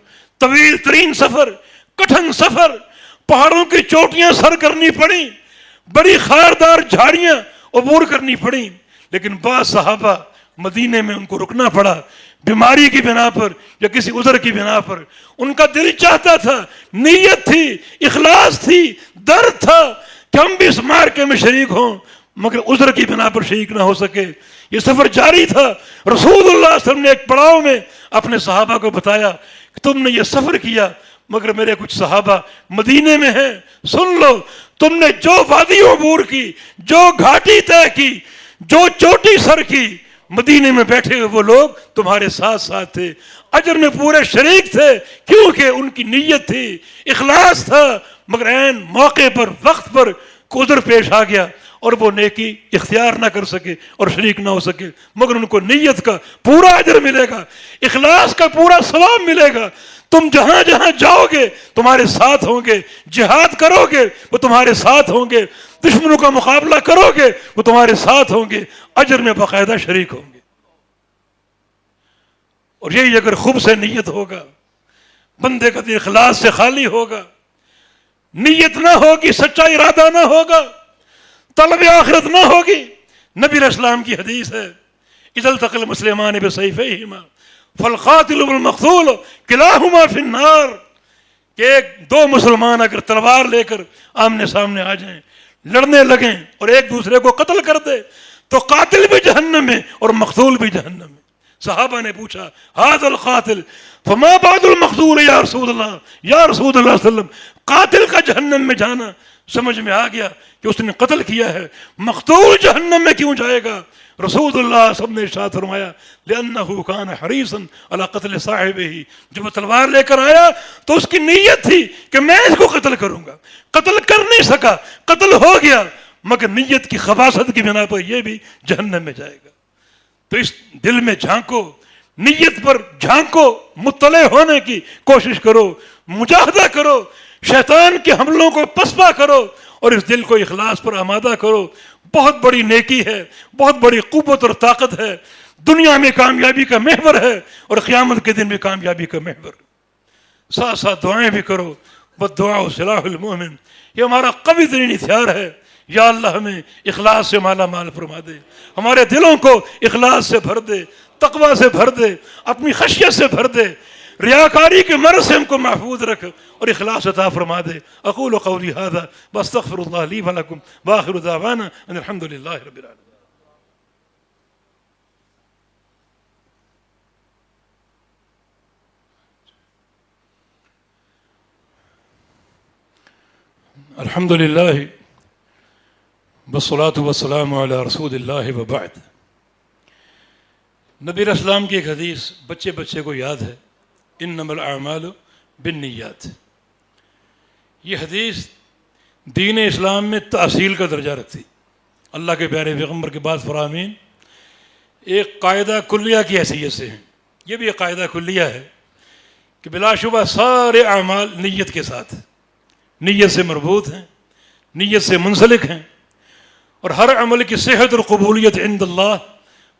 طویل ترین سفر، کٹھن سفر، پہاڑوں کی چوٹیاں سر کرنی پڑی، بڑی خاردار جھاڑیاں عبور کرنی پڑی، لیکن بعض صحابہ مدینے میں ان کو رکنا پڑا بیماری کی بنا پر یا کسی عذر کی بنا پر. ان کا دل چاہتا تھا، نیت تھی، اخلاص تھی، درد تھا کہ ہم بھی اس معرکے میں شریک ہوں، مگر عذر کی بنا پر شریک نہ ہو سکے. یہ سفر جاری تھا. رسول اللہ صلی اللہ علیہ وسلم نے ایک پڑاؤ میں اپنے صحابہ کو بتایا کہ تم نے یہ سفر کیا مگر میرے کچھ صحابہ مدینے میں ہیں، سن لو تم نے جو وادی عبور کی، جو گھاٹی طے کی، جو چوٹی سر کی، مدینے میں بیٹھے ہوئے وہ لوگ تمہارے ساتھ ساتھ تھے، اجر میں پورے شریک تھے، کیونکہ ان کی نیت تھی، اخلاص تھا، مگر عین موقع پر وقت پر عذر پیش آ گیا اور وہ نیکی اختیار نہ کر سکے اور شریک نہ ہو سکے، مگر ان کو نیت کا پورا اجر ملے گا، اخلاص کا پورا ثواب ملے گا۔ تم جہاں جہاں جاؤ گے تمہارے ساتھ ہوں گے، جہاد کرو گے وہ تمہارے ساتھ ہوں گے، دشمنوں کا مقابلہ کرو گے وہ تمہارے ساتھ ہوں گے، اجر میں باقاعدہ شریک ہوں گے۔ اور یہی اگر خوب سے نیت ہوگا، بندے کا دل اخلاص سے خالی ہوگا، نیت نہ ہوگی، سچا ارادہ نہ ہوگا، طلب آخرت نہ ہوگی، نبی علیہ السلام کی حدیث ہے اذا التقى المسلمان بسيفيهما فالقاتل والمقتول كلاهما في النار، کہ دو مسلمان اگر تلوار لے کر آمنے سامنے آ جائیں، لڑنے لگیں اور ایک دوسرے کو قتل کر دے تو قاتل بھی جہنم میں اور مقتول بھی جہنم میں۔ صحابہ نے پوچھا هذا القاتل فما بعد المقتول یا رسول اللہ، یا رسول اللہ صلی اللہ علیہ وسلم، قاتل کا جہنم میں جانا سمجھ میں آ گیا کہ اس نے قتل کیا ہے، مقتول جہنم میں کیوں جائے گا؟ رسول اللہ سب نے ارشاد فرمایا لأنه كان حريصا على قتل صاحبه، جب وہ تلوار لے کر آیا تو اس کی نیت تھی کہ میں اس کو قتل کروں گا، قتل کر نہیں سکا، قتل ہو گیا، مگر نیت کی خباثت کی بنا پر یہ بھی جہنم میں جائے گا۔ تو اس دل میں جھانکو، نیت پر جھانکو، مطلع ہونے کی کوشش کرو، مجاہدہ کرو، شیطان کے حملوں کو پسپا کرو اور اس دل کو اخلاص پر آمادہ کرو۔ بہت بڑی نیکی ہے، بہت بڑی قوت اور طاقت ہے، دنیا میں کامیابی کا محور ہے اور قیامت کے دن بھی کامیابی کا محور۔ ساتھ ساتھ دعائیں بھی کرو، والدعاء سلاح المؤمن، یہ ہمارا قوی ترین ہتھیار ہے۔ یا اللہ ہمیں اخلاص سے مالا مال فرما دے، ہمارے دلوں کو اخلاص سے بھر دے، تقوی سے بھر دے، اپنی خشیت سے بھر دے، ریاکاری کے مرض سے ہم کو محفوظ رکھ اور اخلاص عطا فرما دے۔ اقول قولی ھذا واستغفر اللہ لی ولکم وآخر دعوانا ان الحمد للہ رب العالمین۔ الحمد للہ والصلاة والسلام علی رسول اللہ وبعد۔ نبی علیہ السلام کی ایک حدیث بچے بچے کو یاد ہے، انما الاعمال بالنیات۔ یہ حدیث دین اسلام میں تاصیل کا درجہ رکھتی، اللہ کے پیارے پیغمبر کے بعد فرامین ایک قاعدہ کلیہ کی حیثیت سے ہیں۔ یہ بھی ایک قاعدہ کلیہ ہے کہ بلا شبہ سارے اعمال نیت کے ساتھ نیت سے مربوط ہیں، نیت سے منسلک ہیں، اور ہر عمل کی صحت اور قبولیت عند اللہ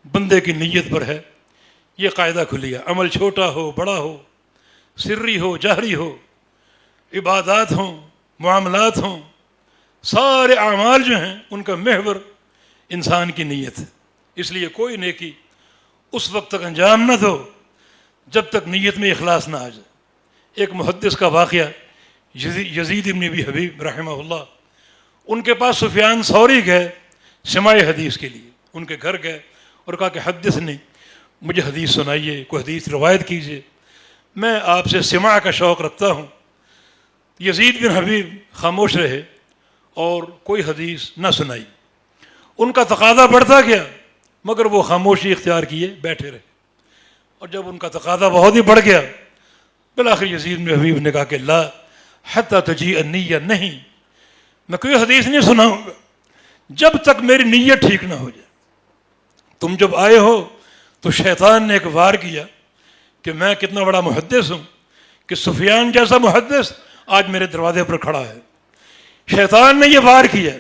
بندے کی نیت پر ہے۔ یہ قاعدہ کلیہ، عمل چھوٹا ہو بڑا ہو، سری ہو جہری ہو، عبادات ہوں معاملات ہوں، سارے اعمال جو ہیں ان کا محور انسان کی نیت ہے۔ اس لیے کوئی نیکی اس وقت تک انجام نہ دو جب تک نیت میں اخلاص نہ آ جائے۔ ایک محدث کا واقعہ، یزید ابن ابی حبیب رحمہ اللہ، ان کے پاس سفیان ثوری گئے سماع حدیث کے لیے، ان کے گھر گئے اور کہا کہ حدثنی، مجھے حدیث سنائیے، کوئی حدیث روایت کیجیے، میں آپ سے سماع کا شوق رکھتا ہوں۔ یزید بن حبیب خاموش رہے اور کوئی حدیث نہ سنائی۔ ان کا تقاضا بڑھتا گیا مگر وہ خاموشی اختیار کیے بیٹھے رہے، اور جب ان کا تقاضا بہت ہی بڑھ گیا بالآخر یزید بن حبیب نے کہا کہ لا حتی تجیء النیہ، نہیں، میں کوئی حدیث نہیں سناؤں گا جب تک میری نیت ٹھیک نہ ہو جائے۔ تم جب آئے ہو تو شیطان نے ایک وار کیا کہ میں کتنا بڑا محدث ہوں کہ سفیان جیسا محدث آج میرے دروازے پر کھڑا ہے۔ شیطان نے یہ وار کیا،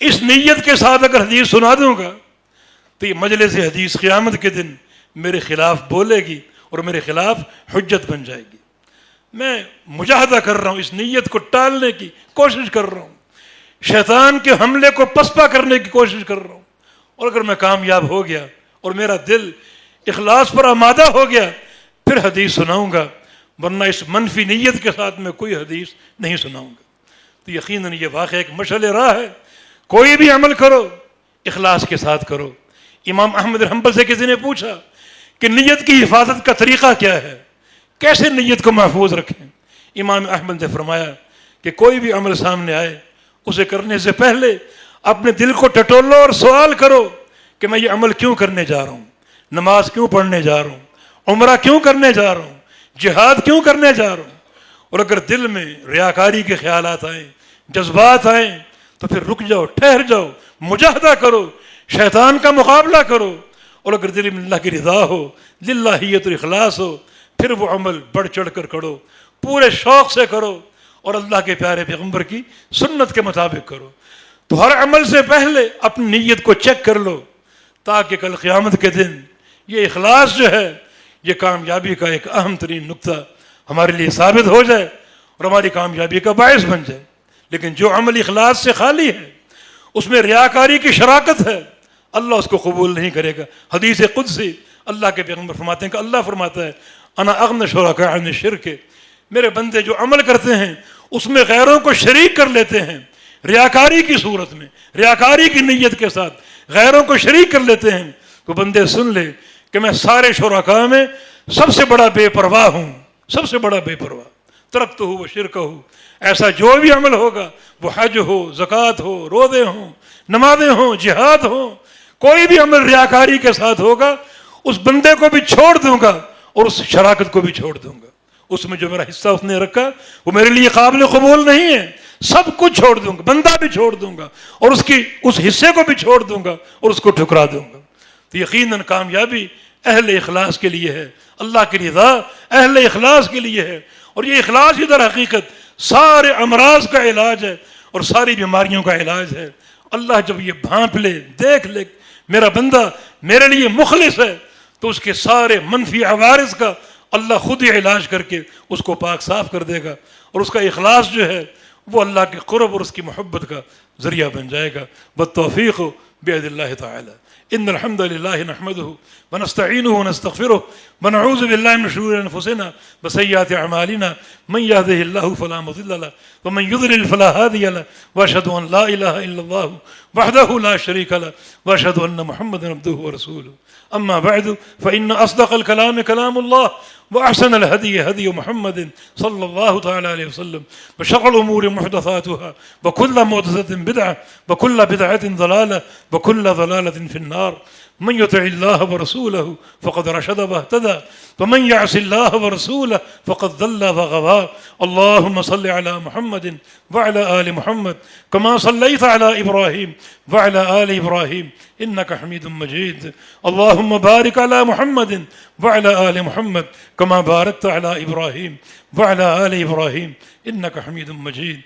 اس نیت کے ساتھ اگر حدیث سنا دوں گا تو یہ مجلس حدیث قیامت کے دن میرے خلاف بولے گی اور میرے خلاف حجت بن جائے گی۔ میں مجاہدہ کر رہا ہوں، اس نیت کو ٹالنے کی کوشش کر رہا ہوں، شیطان کے حملے کو پسپا کرنے کی کوشش کر رہا ہوں، اور اگر میں کامیاب ہو گیا اور میرا دل اخلاص پر آمادہ ہو گیا پھر حدیث سناؤں گا، ورنہ اس منفی نیت کے ساتھ میں کوئی حدیث نہیں سناؤں گا۔ تو یقیناً یہ واقعہ ایک مشعل راہ ہے، کوئی بھی عمل کرو اخلاص کے ساتھ کرو۔ امام احمد بن حنبل سے کسی نے پوچھا کہ نیت کی حفاظت کا طریقہ کیا ہے، کیسے نیت کو محفوظ رکھیں؟ امام احمد نے فرمایا کہ کوئی بھی عمل سامنے آئے اسے کرنے سے پہلے اپنے دل کو ٹٹولو اور سوال کرو کہ میں یہ عمل کیوں کرنے جا رہا ہوں، نماز کیوں پڑھنے جا رہا ہوں، عمرہ کیوں کرنے جا رہا ہوں، جہاد کیوں کرنے جا رہا ہوں. اور اگر دل میں ریاکاری کے خیالات آئیں، جذبات آئیں، تو پھر رک جاؤ، ٹھہر جاؤ، مجاہدہ کرو، شیطان کا مقابلہ کرو. اور اگر دل میں اللہ کی رضا ہو، للہیت اور اخلاص ہو، پھر وہ عمل بڑھ چڑھ کر کرو، پورے شوق سے کرو اور اللہ کے پیارے پیغمبر کی سنت کے مطابق کرو. تو ہر عمل سے پہلے اپنی نیت کو چیک کر لو، تاکہ کل قیامت کے دن یہ اخلاص جو ہے یہ کامیابی کا ایک اہم ترین نقطہ ہمارے لیے ثابت ہو جائے اور ہماری کامیابی کا باعث بن جائے. لیکن جو عمل اخلاص سے خالی ہے، اس میں ریاکاری کی شراکت ہے، اللہ اس کو قبول نہیں کرے گا. حدیث قدسی اللہ کے پیغمبر فرماتے ہیں کہ اللہ فرماتا ہے انا اغنى الشركاء عن الشرك، میرے بندے جو عمل کرتے ہیں اس میں غیروں کو شریک کر لیتے ہیں، ریاکاری کی صورت میں، ریاکاری کی نیت کے ساتھ غیروں کو شریک کر لیتے ہیں، تو بندے سن لے کہ میں سارے شرکاء میں سب سے بڑا بے پرواہ ہوں، سب سے بڑا بے پرواہ. ترکتہ و شرکہ، ایسا جو بھی عمل ہوگا، وہ حج ہو، زکوٰۃ ہو، روزے ہوں، نمازیں ہوں، جہاد ہوں، کوئی بھی عمل ریاکاری کے ساتھ ہوگا، اس بندے کو بھی چھوڑ دوں گا اور اس شراکت کو بھی چھوڑ دوں گا. اس میں جو میرا حصہ اس نے رکھا وہ میرے لیے قابل قبول نہیں ہے، سب کچھ چھوڑ دوں گا، بندہ بھی چھوڑ دوں گا اور اس حصے کو بھی چھوڑ دوں گا اور اس کو ٹھکرا دوں گا. تو یقیناً کامیابی اہل اخلاص کے لیے ہے، اللہ کی رضا اہل اخلاص کے لیے ہے. اور یہ اخلاص ہی در حقیقت سارے امراض کا علاج ہے اور ساری بیماریوں کا علاج ہے. اللہ جب یہ بھانپ لے، دیکھ لے میرا بندہ میرے لیے مخلص ہے، تو اس کے سارے منفی عوارض کا اللہ خود ہی علاج کر کے اس کو پاک صاف کر دے گا اور اس کا اخلاص جو ہے وہ اللہ کے قرب اور اس کی محبت کا ذریعہ بن جائے گا. بالتوفیق بإذن اللہ تعالی. ان الحمد للہ نحمده ونستعینه ونستغفره ونعوذ باللہ من شرور انفسنا وسیئات اعمالنا من يهده الله فلا مضل له ومن يضلل فلا هادي له واشهد ان لا اله الا الله وحده لا شريك له واشهد ان محمدا عبده ورسوله. اما بعد فان اصدق الكلام كلام الله وأحسن الهدي هدي محمد صلى الله تعالى عليه وسلم وشر الأمور محدثاتها وكل محدثة بدعة وكل بدعة ضلالة وكل ضلالة في النار. من يطع الله ورسوله فقد رشد واهتدى ومن يعص الله ورسوله فقد ضل وغوى. اللهم صل على محمد وعلى آل محمد كما صليت على إبراهيم وعلى آل إبراهيم إنك حميد مجيد. اللهم بارك على محمد وعلى آل محمد كما باركت على إبراهيم وعلى آل إبراهيم إنك حميد مجيد.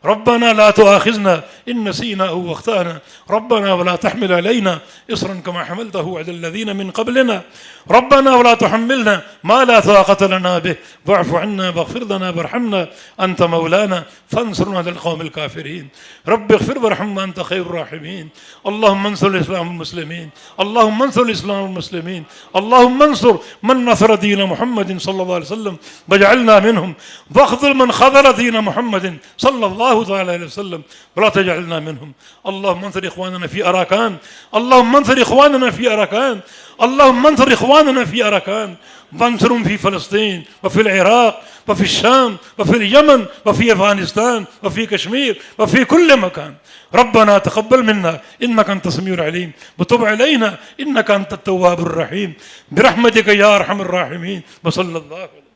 ربنا لا تؤاخذنا إن نسينا أو أخطأنا ربنا ولا تحمل علينا إصرا كما حملته على الذين من قبلنا ربنا ولا تحملنا ما لا طاقة لنا به واعف عنا واغفر لنا وارحمنا أنت مولانا فانصرنا على القوم الكافرين. رب اغفر وارحم وأنت خير الراحمين. اللهم انصر الإسلام والمسلمين، اللهم انصر الإسلام والمسلمين، اللهم انصر من نصر دين محمد صلى الله عليه وسلم واجعلنا منهم، واخذل من خذل دين محمد صلى الله تعالى عليه وسلم ولا تجعلنا منهم. اللهم انصر إخواننا في أراكان، اللهم انصر إخواننا في أراكان، اللهم انصر إخواننا في أراكان وانصرهم في فلسطين وفي العراق وفي الشام وفي اليمن وفي أفغانستان وفي كشمير وفي كل مكان. ربنا تقبل منا إنك أنت السميع العليم وتب علينا إنك أنت التواب الرحيم برحمتك يا أرحم الراحمين. وصلى الله عليه